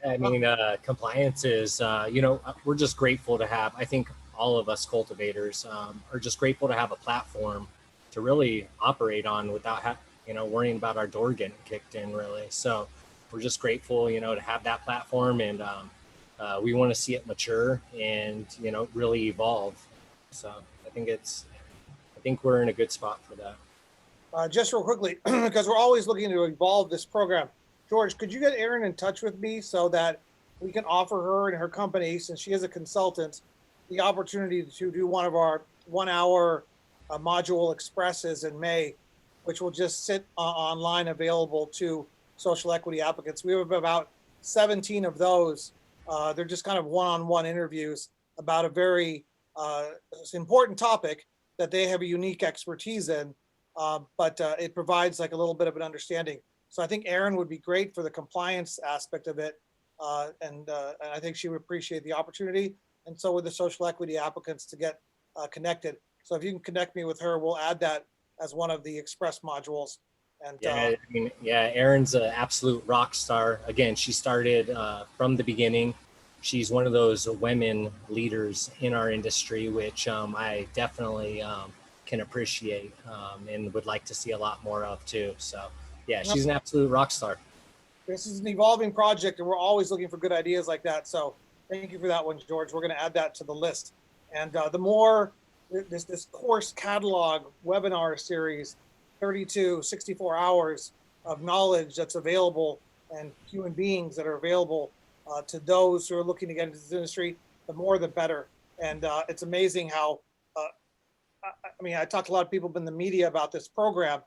I mean, compliance is, we're just grateful to have, I think all of us cultivators are just grateful to have a platform to really operate on without, worrying about our door getting kicked in, really. So we're just grateful, to have that platform, and we want to see it mature and, really evolve. So I think we're in a good spot for that. Just real quickly, because we're always looking to evolve this program. George, could you get Erin in touch with me so that we can offer her and her company, since she is a consultant, the opportunity to do one of our 1 hour module expresses in May, which will just sit online available to social equity applicants. We have about 17 of those. They're just kind of one-on-one interviews about a very important topic that they have a unique expertise in, but it provides like a little bit of an understanding. So I think Erin would be great for the compliance aspect of it. And I think she would appreciate the opportunity. And so would the social equity applicants to get connected. So if you can connect me with her, we'll add that as one of the express modules. And Erin's an absolute rock star. Again, she started from the beginning. She's one of those women leaders in our industry, which I definitely can appreciate and would like to see a lot more of too. So yeah, she's an absolute rock star. This is an evolving project, and we're always looking for good ideas like that. So thank you for that one, George. We're going to add that to the list. And the more this course catalog webinar series, 64 hours of knowledge that's available, and human beings that are available to those who are looking to get into this industry, the more the better. And it's amazing how, I talked to a lot of people in the media about this program.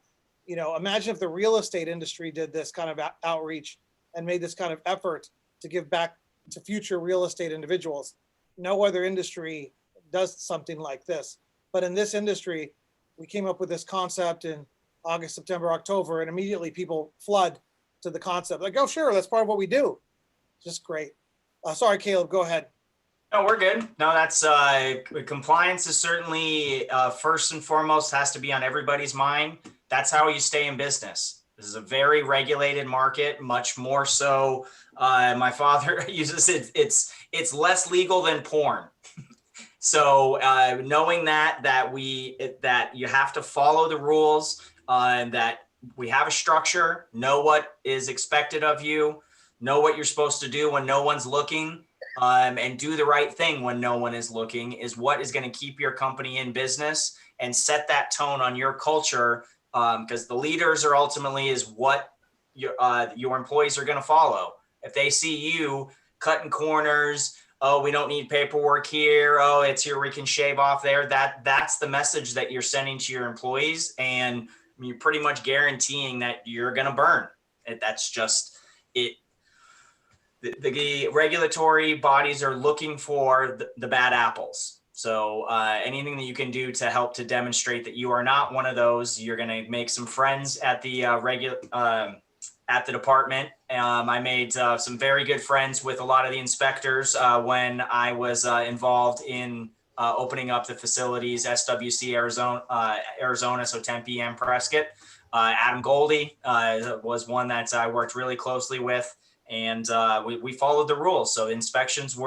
Imagine if the real estate industry did this kind of outreach and made this kind of effort to give back to future real estate individuals. No other industry does something like this. But in this industry, we came up with this concept in August, September, October, and immediately people flood to the concept. Like, oh, sure, that's part of what we do. Just great. Sorry, Caleb, go ahead. No, we're good. No, that's compliance is certainly first and foremost has to be on everybody's mind. That's how you stay in business. This is a very regulated market, much more so. My father uses it. It's less legal than porn. So knowing that you have to follow the rules, and that we have a structure, know what is expected of you, know what you're supposed to do when no one's looking, and do the right thing when no one is looking, is what is going to keep your company in business and set that tone on your culture. Because the leaders are ultimately is what your employees are going to follow. If they see you cutting corners, oh, we don't need paperwork here, oh, it's here, we can shave off there, that's the message that you're sending to your employees, and you're pretty much guaranteeing that you're going to burn. That's just it. The regulatory bodies are looking for the bad apples. So anything that you can do to help to demonstrate that you are not one of those, you're going to make some friends at the at the department. I made some very good friends with a lot of the inspectors when I was involved in opening up the facilities, SWC Arizona, so Tempe and Prescott. Adam Goldie was one that I worked really closely with, and we followed the rules. So inspections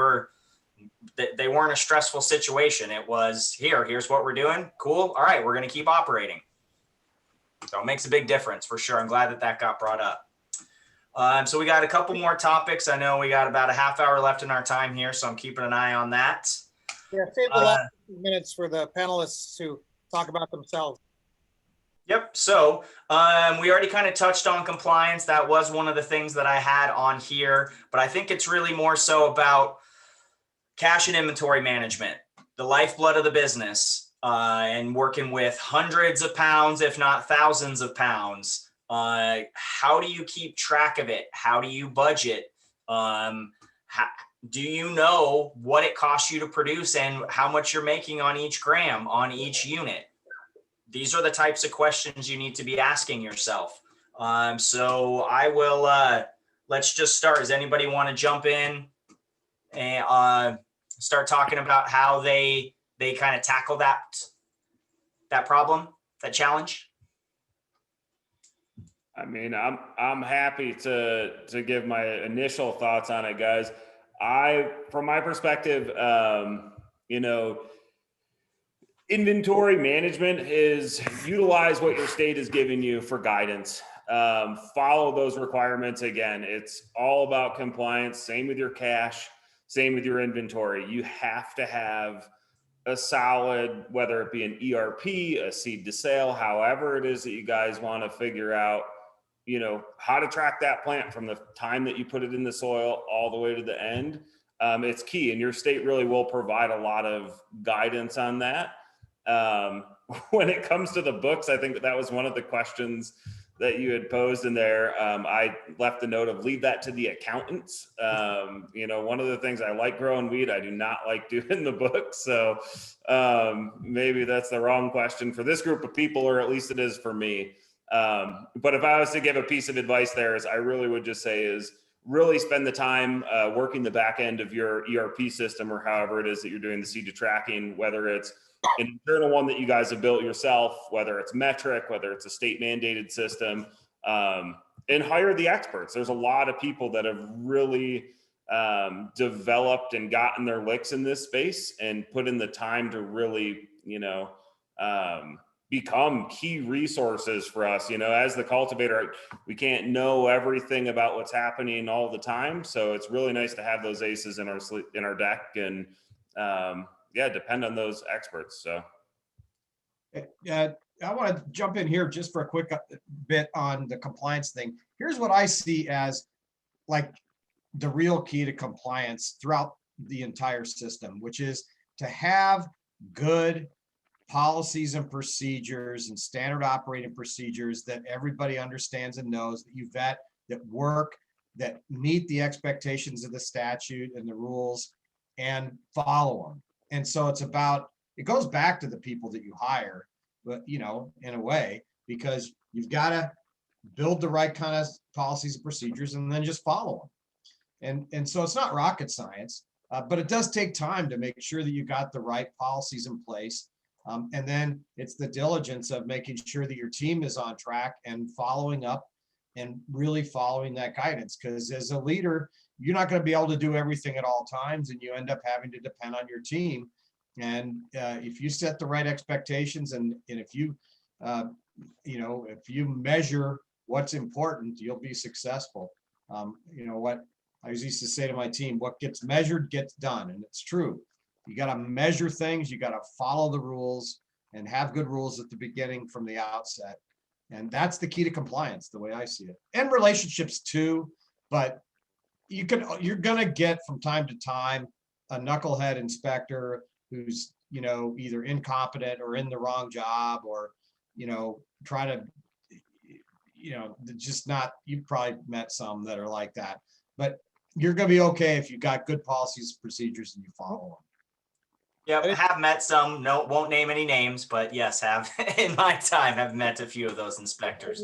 they weren't a stressful situation. It was here's what we're doing. Cool. All right, we're going to keep operating. So it makes a big difference for sure. I'm glad that got brought up. So we got a couple more topics. I know we got about a half hour left in our time here, so I'm keeping an eye on that. Yeah, save the last minutes for the panelists to talk about themselves. Yep. So we already kind of touched on compliance. That was one of the things that I had on here, but I think it's really more so about cash and inventory management, the lifeblood of the business. and working with hundreds of pounds, if not thousands of pounds. How do you keep track of it? How do you budget? Do you know what it costs you to produce and how much you're making on each gram, on each unit? These are the types of questions you need to be asking yourself. So I will, let's just start. Does anybody want to jump in and start talking about how they kind of tackle that problem, that challenge? I mean, I'm happy to give my initial thoughts on it, guys. From my perspective, you know, inventory management is utilize what your state is giving you for guidance. Follow those requirements. Again, it's all about compliance. Same with your cash, same with your inventory. You have to have a solid, whether it be an ERP, a seed to sale, however it is that you guys want to figure out, you know, how to track that plant from the time that you put it in the soil all the way to the end. It's key, and your state really will provide a lot of guidance on that. When it comes to the books, I think that was one of the questions that you had posed in there. I left a note of leave that to the accountants. You know, one of the things I like growing weed, I do not like doing the books. So maybe that's the wrong question for this group of people, or at least it is for me. But if I was to give a piece of advice there, is I really would just say is really spend the time working the back end of your ERP system, or however it is that you're doing the seed to tracking, whether it's an internal one that you guys have built yourself, whether it's metric, whether it's a state mandated system, and hire the experts. There's a lot of people that have really developed and gotten their licks in this space and put in the time to really, you know, become key resources for us. You know, as the cultivator, we can't know everything about what's happening all the time. So it's really nice to have those aces in our deck, and yeah, depend on those experts. So I want to jump in here just for a quick bit on the compliance thing. Here's what I see as like the real key to compliance throughout the entire system, which is to have good policies and procedures and standard operating procedures that everybody understands and knows, that you vet, that work, that meet the expectations of the statute and the rules, and follow them. And so it's about, it goes back to the people that you hire, but you know, in a way, because you've got to build the right kind of policies and procedures and then just follow them. And so it's not rocket science, but it does take time to make sure that you got the right policies in place. And then it's the diligence of making sure that your team is on track and following up and really following that guidance. Because as a leader, you're not going to be able to do everything at all times, and you end up having to depend on your team. And if you set the right expectations, and if you, you know, if you measure what's important, you'll be successful. You know what I used to say to my team, what gets measured gets done. And it's true. You got to measure things, you got to follow the rules and have good rules at the beginning from the outset. And that's the key to compliance, the way I see it. And relationships too, but you're going to get from time to time a knucklehead inspector who's, you know, either incompetent or in the wrong job, or, you know, try to, you know, just not, you've probably met some that are like that, but you're going to be okay if you got good policies, procedures, and you follow them. Yep, have met some. No, won't name any names, but yes, have in my time have met a few of those inspectors.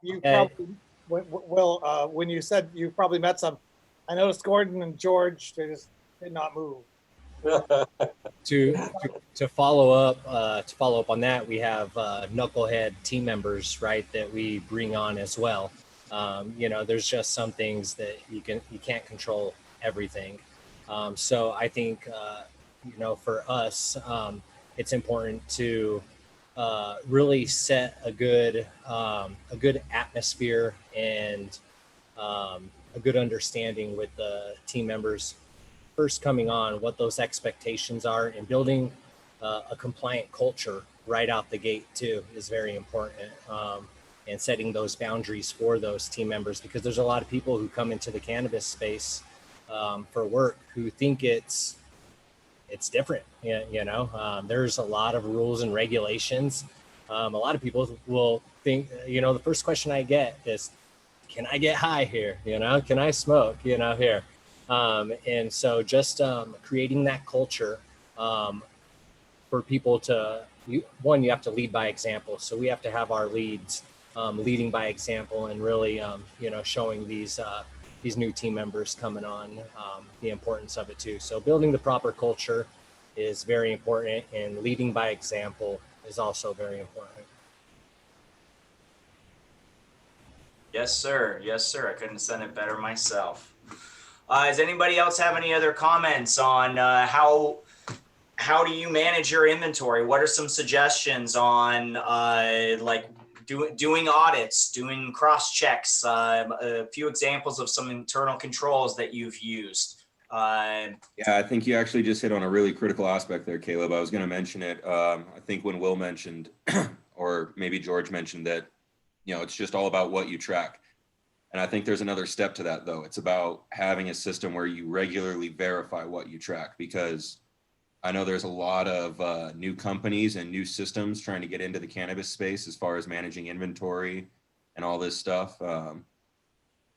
You probably will. When you said you probably met some, I noticed Gordon and George, they just did not move. To follow up on that, we have knucklehead team members, right, that we bring on as well. You know, there's just some things that you can't control everything. So I think you know, for us, it's important to really set a good atmosphere and a good understanding with the team members first coming on, what those expectations are, and building a compliant culture right out the gate too is very important. And setting those boundaries for those team members, because there's a lot of people who come into the cannabis space for work who think it's it's different. There's a lot of rules and regulations. A lot of people will think, the first question I get is, can I get high here? Can I smoke, here? And so just creating that culture for people to, you have to lead by example. So we have to have our leads leading by example and really, showing these new team members coming on the importance of it too. So building the proper culture is very important, and leading by example is also very important. Yes, sir. Yes, sir. I couldn't have said it better myself. Does anybody else have any other comments on how do you manage your inventory? What are some suggestions on doing audits, doing cross checks? A few examples of some internal controls that you've used. Yeah, I think you actually just hit on a really critical aspect there, Caleb. I was going to mention it. I think when Will mentioned, or maybe George mentioned that, it's just all about what you track. And I think there's another step to that, though. It's about having a system where you regularly verify what you track, because I know there's a lot of new companies and new systems trying to get into the cannabis space as far as managing inventory and all this stuff. And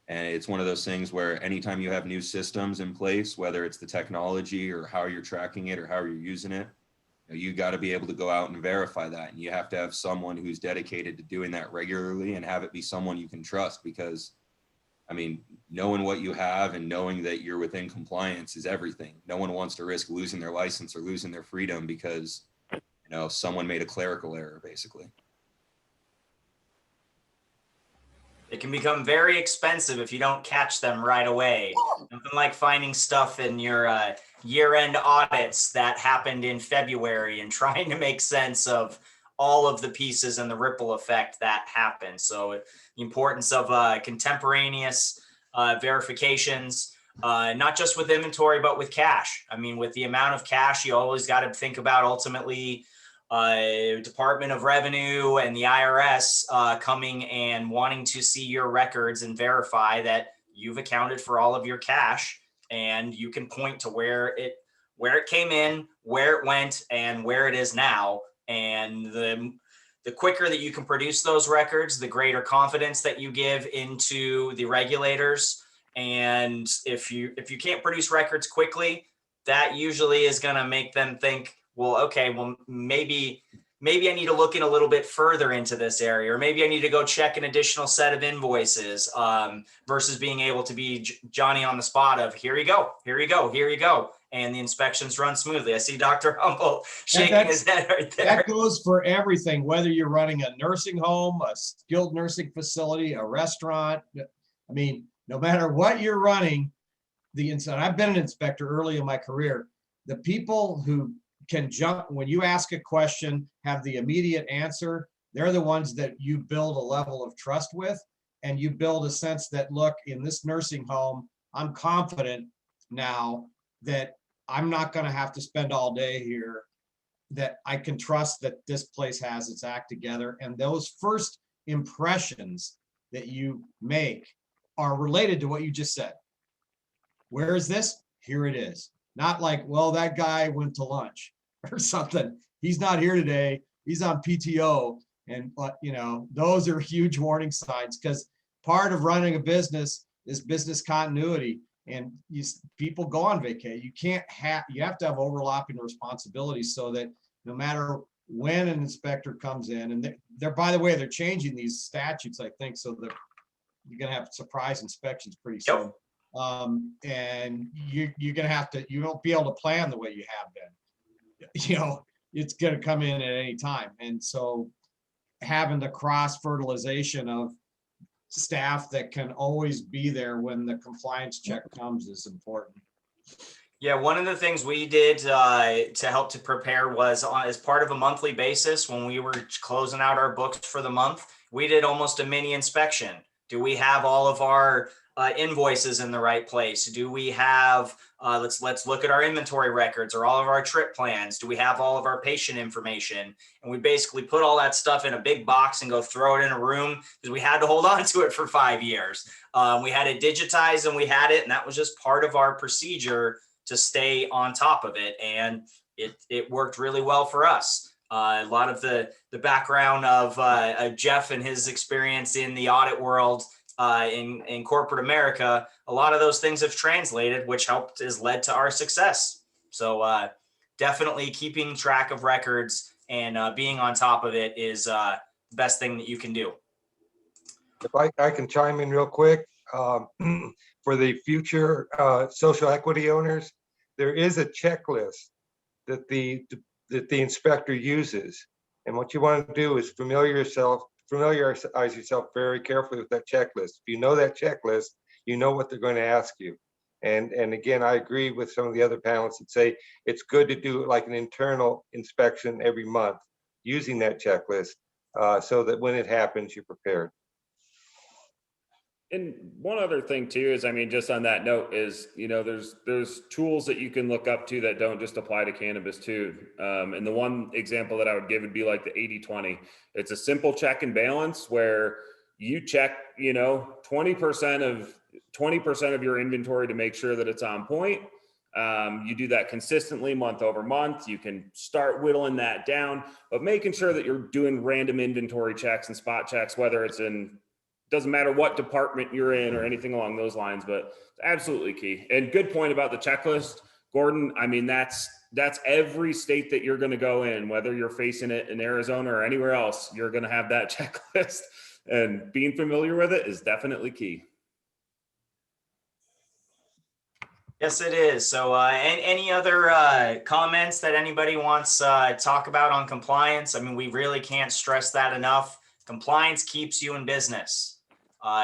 it's one of those things where anytime you have new systems in place, whether it's the technology or how you're tracking it or how you're using it, you got to be able to go out and verify that. And you have to have someone who's dedicated to doing that regularly and have it be someone you can trust, because knowing what you have and knowing that you're within compliance is everything. No one wants to risk losing their license or losing their freedom because, someone made a clerical error, basically. It can become very expensive if you don't catch them right away. Nothing like finding stuff in your year-end audits that happened in February and trying to make sense of all of the pieces and the ripple effect that happened. So the importance of contemporaneous verifications, not just with inventory, but with cash. With the amount of cash, you always got to think about ultimately Department of Revenue and the IRS coming and wanting to see your records and verify that you've accounted for all of your cash, and you can point to where it came in, where it went, and where it is now. And the quicker that you can produce those records, the greater confidence that you give into the regulators. And if you can't produce records quickly, that usually is going to make them think, well, okay, well, maybe I need to look in a little bit further into this area, or maybe I need to go check an additional set of invoices versus being able to be Johnny on the spot of here you go, and the inspections run smoothly. I see Dr. Humboldt shaking his head right there. That goes for everything, whether you're running a nursing home, a skilled nursing facility, a restaurant. No matter what you're running, I've been an inspector early in my career. The people who can jump when you ask a question, have the immediate answer, they're the ones that you build a level of trust with, and you build a sense that, look, in this nursing home, I'm confident now that I'm not going to have to spend all day here, that I can trust that this place has its act together. And those first impressions that you make are related to what you just said. Where is this? Here it is. Not like, well, that guy went to lunch or something. He's not here today. He's on PTO. And, those are huge warning signs, because part of running a business is business continuity. And people go on vacation. You have to have overlapping responsibilities so that no matter when an inspector comes in, and by the way, they're changing these statutes, I think, so that you're going to have surprise inspections pretty soon. And you're going to have to, you won't be able to plan the way you have been. It's going to come in at any time. And so having the cross fertilization of staff that can always be there when the compliance check comes is important. Yeah, one of the things we did to help to prepare was as part of a monthly basis, when we were closing out our books for the month, we did almost a mini inspection. Do we have all of our invoices in the right place? Do we have, let's look at our inventory records or all of our trip plans. Do we have all of our patient information? And we basically put all that stuff in a big box and go throw it in a room, because we had to hold on to it for 5 years. We had it digitized and we had it, and that was just part of our procedure to stay on top of it. And it worked really well for us. A lot of the background of Jeff and his experience in the audit world in corporate America, a lot of those things have translated, which has led to our success. So definitely keeping track of records and being on top of it is the best thing that you can do. If I can chime in real quick, for the future social equity owners, there is a checklist that the inspector uses. And what you want to do is familiarize yourself very carefully with that checklist. If you know that checklist, you know what they're going to ask you. And again, I agree with some of the other panelists that say it's good to do like an internal inspection every month using that checklist so that when it happens, you're prepared. And one other thing too is, I mean, just on that note is, you know, there's tools that you can look up to that don't just apply to cannabis too. And the one example that I would give would be like the 80-20. It's a simple check and balance where you check, you know, 20% of your inventory to make sure that it's on point. You do that consistently month over month. You can start whittling that down, but making sure that you're doing random inventory checks and spot checks, whether it's in, doesn't matter what department you're in or anything along those lines, but it's absolutely key. And good point about the checklist, Gordon. I mean, that's every state that you're going to go in, whether you're facing it in Arizona or anywhere else, you're going to have that checklist, and being familiar with it is definitely key. Yes, it is. So any other comments that anybody wants to talk about on compliance? I mean, we really can't stress that enough. Compliance keeps you in business.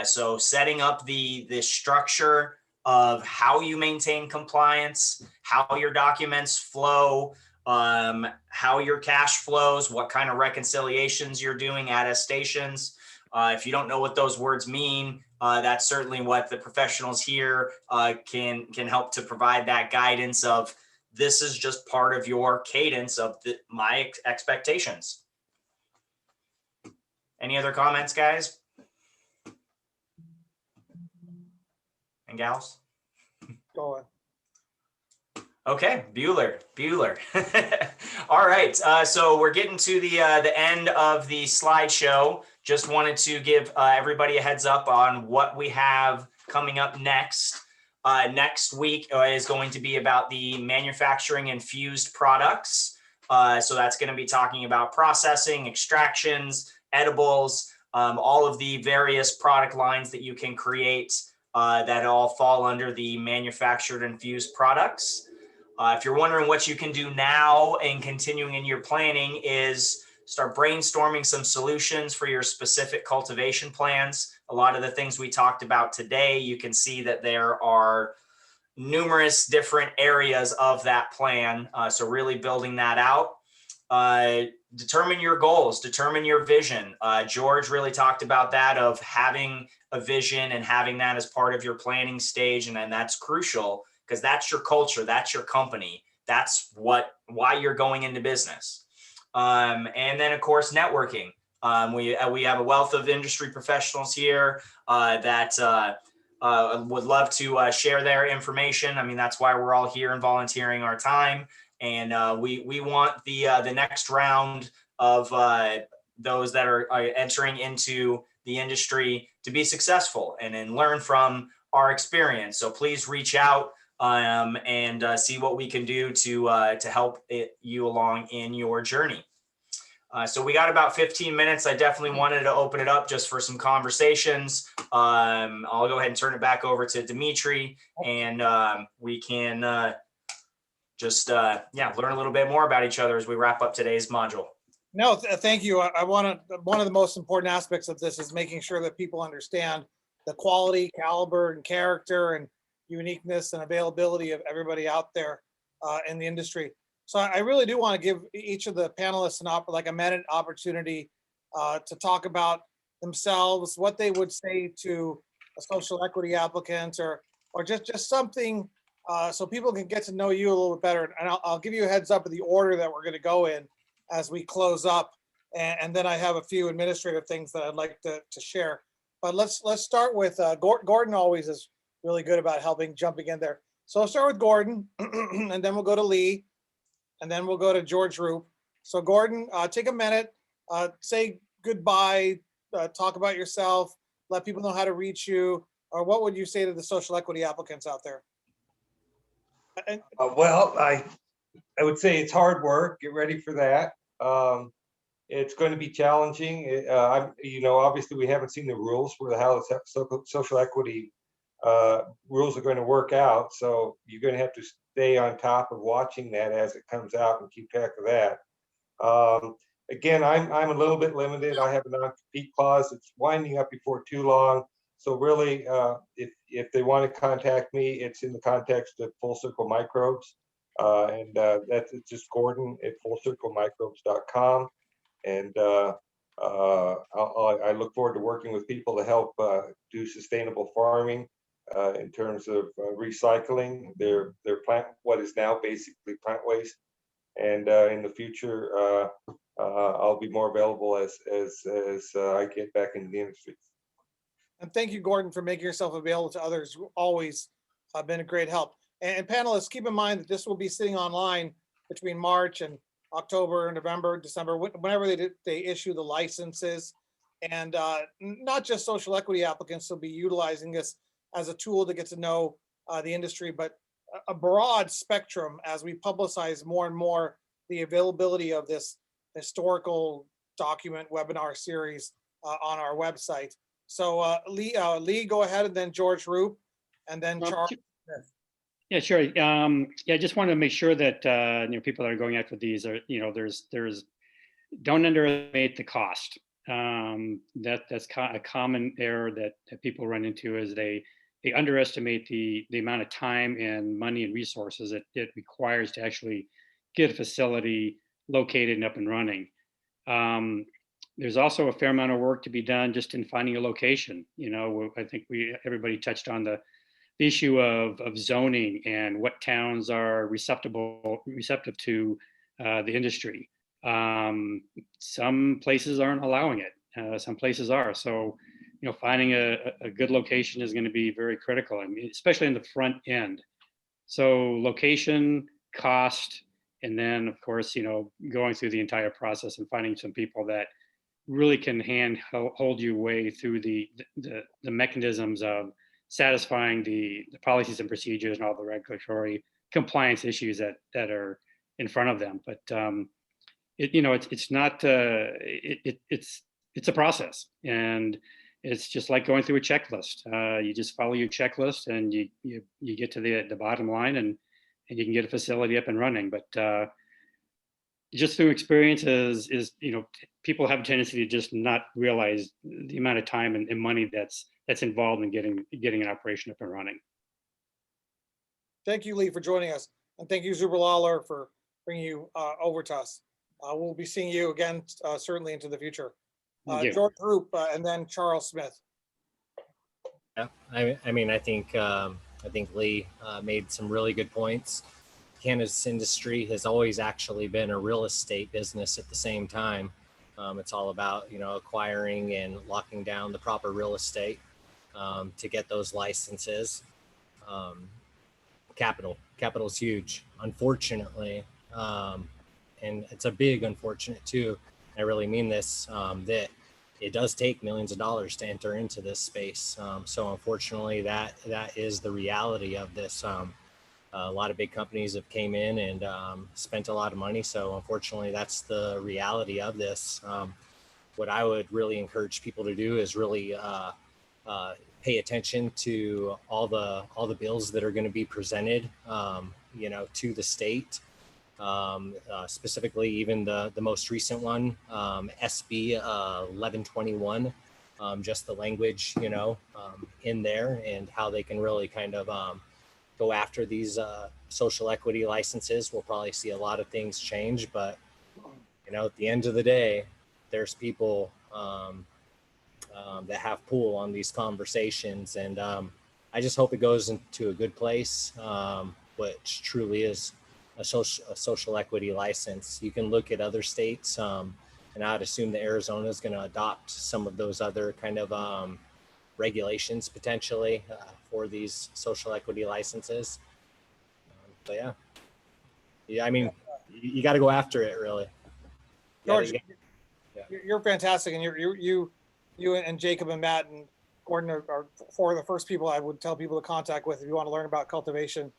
So setting up the structure of how you maintain compliance, how your documents flow, how your cash flows, what kind of reconciliations you're doing, attestations. If you don't know what those words mean, that's certainly what the professionals here can help to provide that guidance of. This is just part of your cadence of my expectations. Any other comments, guys and gals? Go on. Okay, Bueller. All right, so we're getting to the end of the slideshow. Just wanted to give everybody a heads up on what we have coming up next. Next week is going to be about the manufacturing infused products. So that's going to be talking about processing, extractions, edibles, all of the various product lines that you can create that all fall under the manufactured infused products. If you're wondering what you can do now and continuing in your planning is start brainstorming some solutions for your specific cultivation plans. A lot of the things we talked about today, you can see that there are numerous different areas of that plan. So really building that out. Determine your goals, determine your vision. George really talked about that, of having a vision and having that as part of your planning stage. And then that's crucial because that's your culture, that's your company. That's why you're going into business. And then of course, networking. We have a wealth of industry professionals here that would love to share their information. I mean, that's why we're all here and volunteering our time. And we want the next round of those that are entering into the industry to be successful and then learn from our experience. So please reach out and see what we can do to help you along in your journey. So we got about 15 minutes. I definitely wanted to open it up just for some conversations. I'll go ahead and turn it back over to Dimitri, and we can learn a little bit more about each other as we wrap up today's module. No, thank you. One of the most important aspects of this is making sure that people understand the quality, caliber, and character, and uniqueness and availability of everybody out there in the industry. So I really do want to give each of the panelists a minute opportunity to talk about themselves, what they would say to a social equity applicant, or just something so people can get to know you a little bit better. And I'll give you a heads up of the order that we're going to go in as we close up. And then I have a few administrative things that I'd like to share. But let's start with Gordon. Always is really good about jumping in there. So I'll start with Gordon, and then we'll go to Lee, and then we'll go to George Roop. So Gordon, take a minute, say goodbye, talk about yourself, let people know how to reach you, or what would you say to the social equity applicants out there? And Well, I would say it's hard work. Get ready for that. It's going to be challenging. Obviously we haven't seen the rules for how the social equity rules are going to work out. So you're going to have to stay on top of watching that as it comes out and keep track of that. Again, I'm a little bit limited. I have a non-compete clause. It's winding up before too long. So really, if they want to contact me, it's in the context of Full Circle Microbes. And that's just Gordon at fullcirclemicrobes.com. And I look forward to working with people to help do sustainable farming in terms of recycling their plant, what is now basically plant waste. And in the future, I'll be more available as I get back into the industry. And thank you, Gordon, for making yourself available to others. Always been a great help. And panelists, keep in mind that this will be sitting online between March and October, November, December, whenever they issue the licenses. And not just social equity applicants will be utilizing this as a tool to get to know the industry, but a broad spectrum as we publicize more and more the availability of this historical document webinar series on our website. So Lee, go ahead, and then George Roop, and then Charles. Yeah, sure. Yeah, I just want to make sure that people that are going after these are, there's don't underestimate the cost. That's a common error that people run into is they underestimate the amount of time and money and resources that it requires to actually get a facility located and up and running. There's also a fair amount of work to be done just in finding a location. I think everybody touched on the issue of zoning and what towns are receptive to the industry. Some places aren't allowing it. Some places are. So, finding a good location is going to be very critical, especially in the front end. So location, cost, and then of course, going through the entire process and finding some people that really can hold you way through the mechanisms of satisfying the policies and procedures and all the regulatory compliance issues that are in front of them. But it's not it's a process, and it's just like going through a checklist. You just follow your checklist, and you get to the bottom line, and you can get a facility up and running. But just through experience is people have a tendency to just not realize the amount of time and money that's involved in getting an operation up and running. Thank you, Lee, for joining us, and thank you, Zuber Lawler, for bringing you over to us. We'll be seeing you again, certainly into the future. George Roop, and then Charles Smith. Yeah, I think Lee made some really good points. Cannabis industry has always actually been a real estate business at the same time. It's all about, acquiring and locking down the proper real estate to get those licenses. Capital is huge, unfortunately. And it's a big unfortunate too. I really mean this, that it does take millions of dollars to enter into this space. So unfortunately that is the reality of this. A lot of big companies have came in and spent a lot of money. So unfortunately, that's the reality of this. What I would really encourage people to do is really pay attention to all the bills that are going to be presented, to the state. Specifically, even the most recent one, SB 1121. Just the language, in there and how they can really kind of go after these social equity licenses. We'll probably see a lot of things change, but at the end of the day, there's people that have pull on these conversations, and I just hope it goes into a good place, which truly is a social equity license. You can look at other states, and I'd assume that Arizona is going to adopt some of those other kind of regulations potentially for these social equity licenses. So yeah, I mean, you got to go after it, really. George, Yeah. you're fantastic, and you and Jacob and Matt and Gordon are four of the first people I would tell people to contact with if you want to learn about cultivation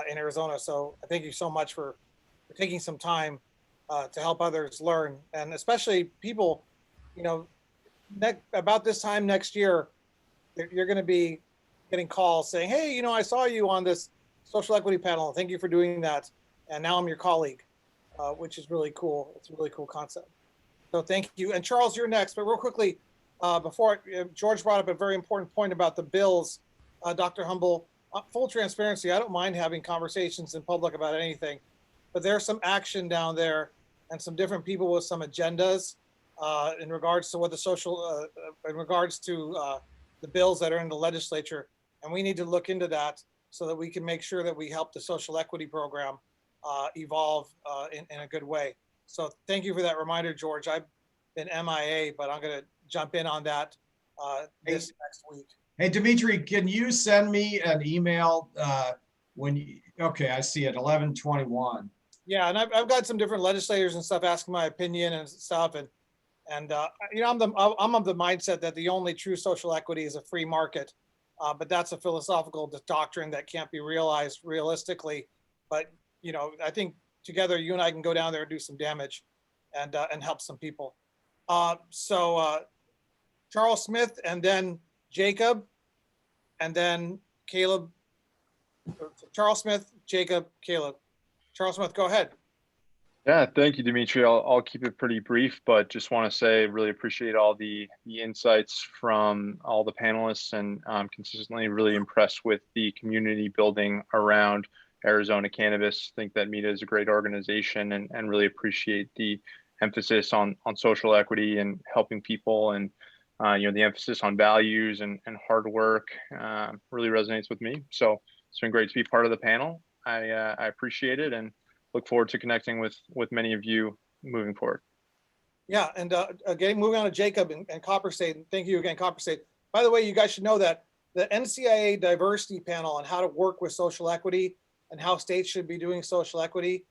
in Arizona. So I thank you so much for taking some time to help others learn, and especially people, you know, about this time next year, you're going to be getting calls saying, hey, you know, I saw you on this social equity panel. Thank you for doing that. And now I'm your colleague, which is really cool. It's a really cool concept. So thank you. And Charles, you're next. But real quickly, before George brought up a very important point about the bills, Dr. Humble, full transparency, I don't mind having conversations in public about anything, but there's some action down there and some different people with some agendas in regards to what the social, in regards to the bills that are in the legislature. And we need to look into that so that we can make sure that we help the social equity program evolve in a good way. So thank you for that reminder, George. I've been MIA, but I'm going to jump in on that this next week. Hey, Dimitri, can you send me an email okay, I see it, 11/21. Yeah, and I've got some different legislators and stuff asking my opinion and stuff, and you know, I'm of the mindset that the only true social equity is a free market, but that's a philosophical doctrine that can't be realized realistically. But you know, I think together you and I can go down there and do some damage, and help some people. So Charles Smith, and then Jacob, and then Caleb. Charles Smith, Jacob, Caleb. Charles Smith, go ahead. Yeah, thank you, Dimitri. I'll keep it pretty brief, but just want to say really appreciate all the insights from all the panelists, and consistently really impressed with the community building around Arizona cannabis. Think that META is a great organization, and really appreciate the emphasis on social equity and helping people, and you know, the emphasis on values and hard work really resonates with me. So it's been great to be part of the panel. I appreciate it, and look forward to connecting with many of you moving forward. Yeah, and again, moving on to Jacob and Copper State. Thank you again, Copper State. By the way, you guys should know that the NCIA diversity panel on how to work with social equity and how states should be doing social equity,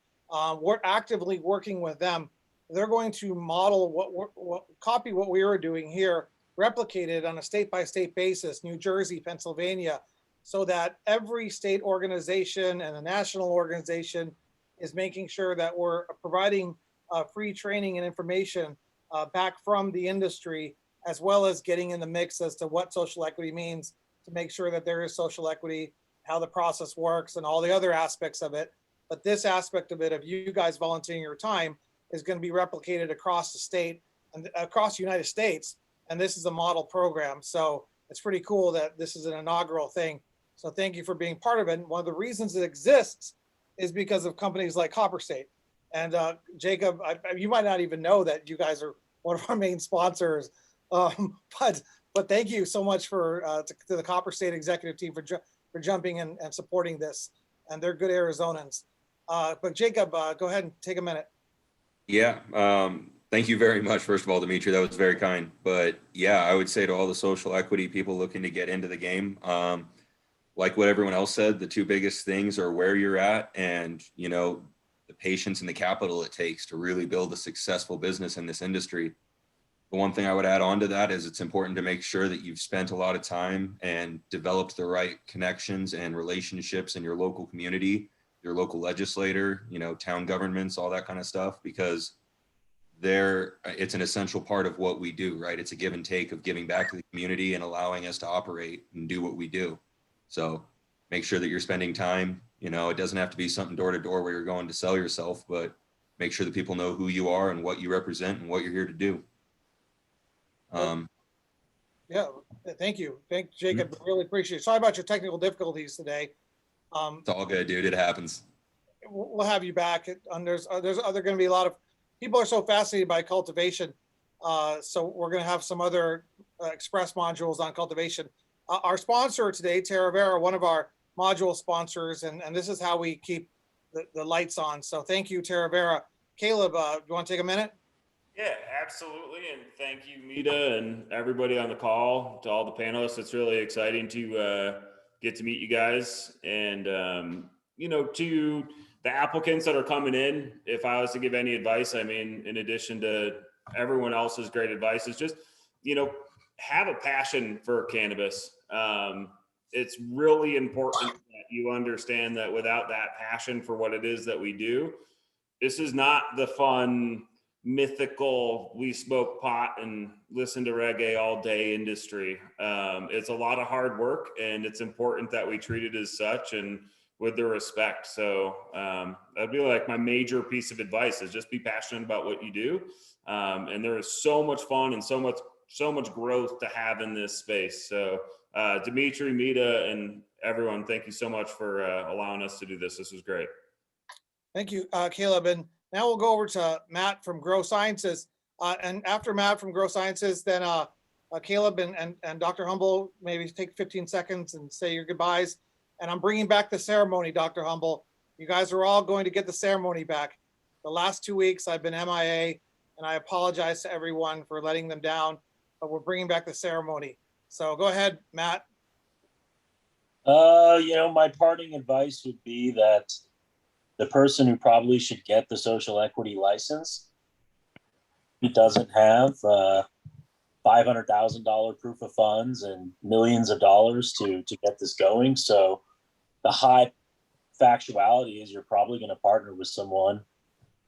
we're actively working with them. They're going to model copy what we were doing here, replicate it on a state-by-state basis, New Jersey, Pennsylvania, so that every state organization and a national organization is making sure that we're providing free training and information back from the industry, as well as getting in the mix as to what social equity means, to make sure that there is social equity, how the process works, and all the other aspects of it. But this aspect of it, of you guys volunteering your time, is going to be replicated across the state and across the United States. And this is a model program. So it's pretty cool that this is an inaugural thing. So thank you for being part of it. And one of the reasons it exists is because of companies like Copper State. And Jacob, you might not even know that you guys are one of our main sponsors, but thank you so much to the Copper State executive team for jumping in and supporting this. And they're good Arizonans. But Jacob, go ahead and take a minute. Yeah, thank you very much. First of all, Dimitri, that was very kind. But yeah, I would say to all the social equity people looking to get into the game, like what everyone else said, the two biggest things are where you're at and, you know, the patience and the capital it takes to really build a successful business in this industry. The one thing I would add on to that is it's important to make sure that you've spent a lot of time and developed the right connections and relationships in your local community, your local legislator, you know, town governments, all that kind of stuff, because it's an essential part of what we do, right? It's a give and take of giving back to the community and allowing us to operate and do what we do. So make sure that you're spending time, you know, it doesn't have to be something door to door where you're going to sell yourself, but make sure that people know who you are and what you represent and what you're here to do. Yeah, thank you. Thank you, Jacob. Really appreciate it. Sorry about your technical difficulties today. It's all good, dude. It happens. We'll have you back. And there's going to be a lot of people are so fascinated by cultivation. So we're going to have some other express modules on cultivation. Our sponsor today, Terravera, one of our module sponsors, and this is how we keep the lights on. So thank you, Terravera. Caleb, you want to take a minute? Yeah, absolutely. And thank you, Mita, and everybody on the call, to all the panelists. It's really exciting to get to meet you guys. And to the applicants that are coming in, if I was to give any advice, I mean, in addition to everyone else's great advice, is just, have a passion for cannabis. It's really important that you understand that without that passion for what it is that we do, this is not the fun, mythical, we smoke pot and listen to reggae all day industry. It's a lot of hard work, and it's important that we treat it as such and with the respect. So that'd be like my major piece of advice, is just be passionate about what you do. And there is so much fun and so much growth to have in this space. So Dimitri, Mita, and everyone, thank you so much for allowing us to do this. This was great. Thank you, Caleb. And now we'll go over to Matt from Grow Sciences. And after Matt from Grow Sciences, then Caleb and Dr. Humble, maybe take 15 seconds and say your goodbyes. And I'm bringing back the ceremony, Dr. Humble. You guys are all going to get the ceremony back. The last 2 weeks I've been MIA, and I apologize to everyone for letting them down, but we're bringing back the ceremony. So go ahead, Matt. My parting advice would be that the person who probably should get the social equity license, he doesn't have $500,000 proof of funds and millions of dollars to get this going. So the high factuality is you're probably going to partner with someone.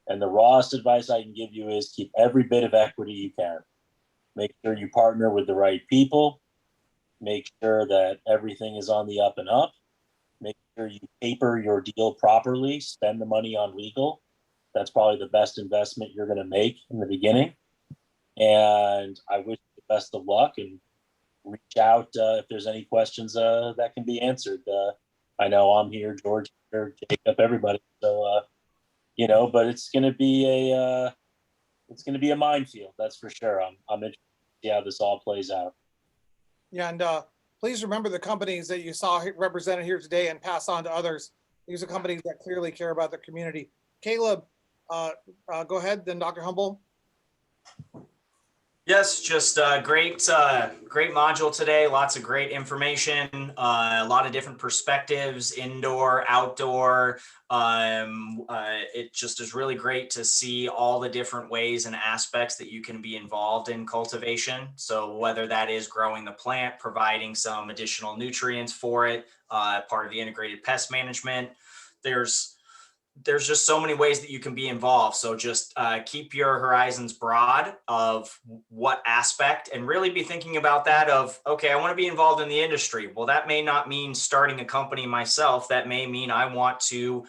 And the rawest advice I can give you is keep every bit of equity you can. Make sure you partner with the right people. Make sure that everything is on the up and up. Make sure you paper your deal properly. Spend the money on legal. That's probably the best investment you're going to make in the beginning. And I wish you the best of luck, and reach out if there's any questions that can be answered. I know I'm here, George here, Jacob, everybody. So, but it's going to be a minefield. That's for sure. I'm interested to see how this all plays out. Yeah, and please remember the companies that you saw represented here today and pass on to others. These are companies that clearly care about the community. Caleb, go ahead, then Dr. Humble. Yes, just great module today. Lots of great information, a lot of different perspectives, indoor, outdoor. It just is really great to see all the different ways and aspects that you can be involved in cultivation. So whether that is growing the plant, providing some additional nutrients for it, part of the integrated pest management, there's just so many ways that you can be involved. So just keep your horizons broad of what aspect, and really be thinking about that of, okay, I want to be involved in the industry. Well, that may not mean starting a company myself. That may mean I want to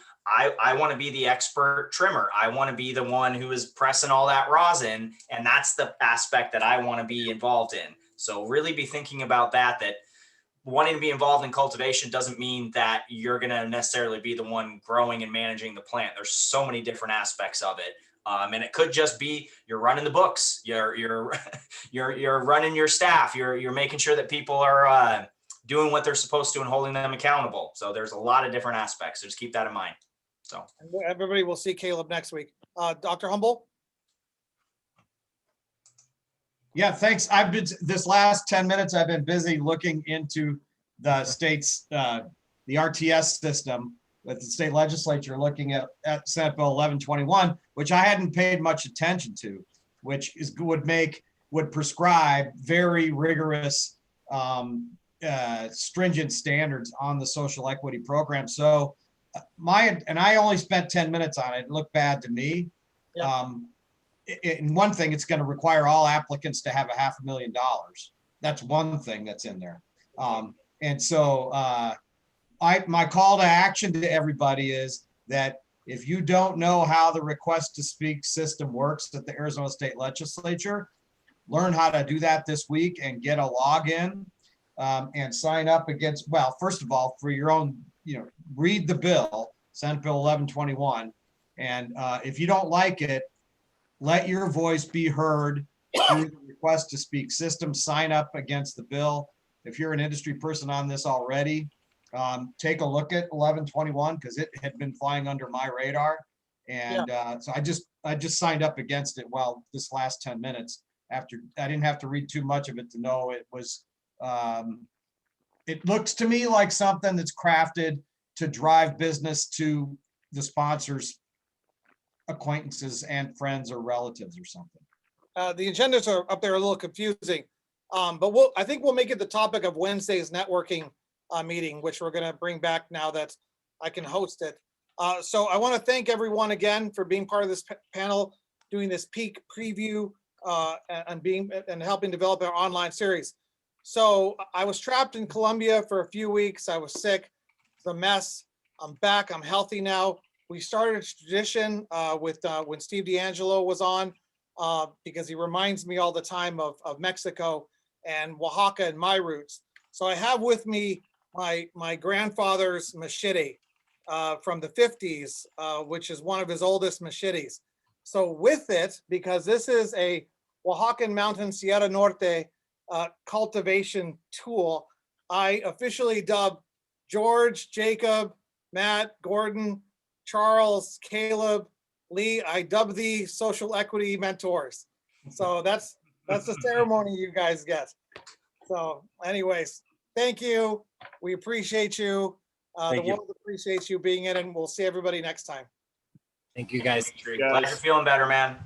be the expert trimmer. I want to be the one who is pressing all that rosin. And that's the aspect that I want to be involved in. So really be thinking about that wanting to be involved in cultivation doesn't mean that you're going to necessarily be the one growing and managing the plant. There's so many different aspects of it. And it could just be you're running the books, you're running your staff, you're making sure that people are doing what they're supposed to and holding them accountable. So there's a lot of different aspects. So just keep that in mind. So everybody will see Caleb next week. Dr. Humble. Yeah, thanks. This last 10 minutes, I've been busy looking into the state's, the RTS system with the state legislature, looking at Senate Bill 1121, which I hadn't paid much attention to, which would prescribe very rigorous, stringent standards on the social equity program. So I only spent 10 minutes on it. It looked bad to me. Yeah. In one thing, it's going to require all applicants to have $500,000. That's one thing that's in there. And so my call to action to everybody is that if you don't know how the request to speak system works at the Arizona State Legislature, learn how to do that this week and get a login and sign up against, well, first of all, for your own, read the bill, Senate Bill 1121. And if you don't like it, let your voice be heard through the request to speak system. Sign up against the bill. If you're an industry person on this already, take a look at 1121 because it had been flying under my radar. And so I just signed up against it this last 10 minutes after I didn't have to read too much of it to know it was, it looks to me like something that's crafted to drive business to the sponsors, acquaintances and friends or relatives or something. The agendas are up there a little confusing, but I think we'll make it the topic of Wednesday's networking meeting, which we're going to bring back now that I can host it. So I want to thank everyone again for being part of this panel, doing this peak preview and helping develop our online series. So I was trapped in Colombia for a few weeks. I was sick. It's a mess. I'm back. I'm healthy now. We started a tradition with when Steve D'Angelo was on, because he reminds me all the time of Mexico and Oaxaca and my roots. So I have with me my grandfather's machete from the 50s, which is one of his oldest machetes. So with it, because this is a Oaxacan Mountain Sierra Norte cultivation tool, I officially dubbed George, Jacob, Matt, Gordon, Charles, Caleb, Lee, I dub thee social equity mentors. So that's the ceremony you guys get. So anyways, thank you. We appreciate you. The world appreciates you being in, and we'll see everybody next time. Thank you, guys. Glad you're feeling better, man.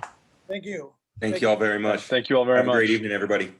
Thank you. Thank you all very much. Thank you all very Have a much. great evening, everybody.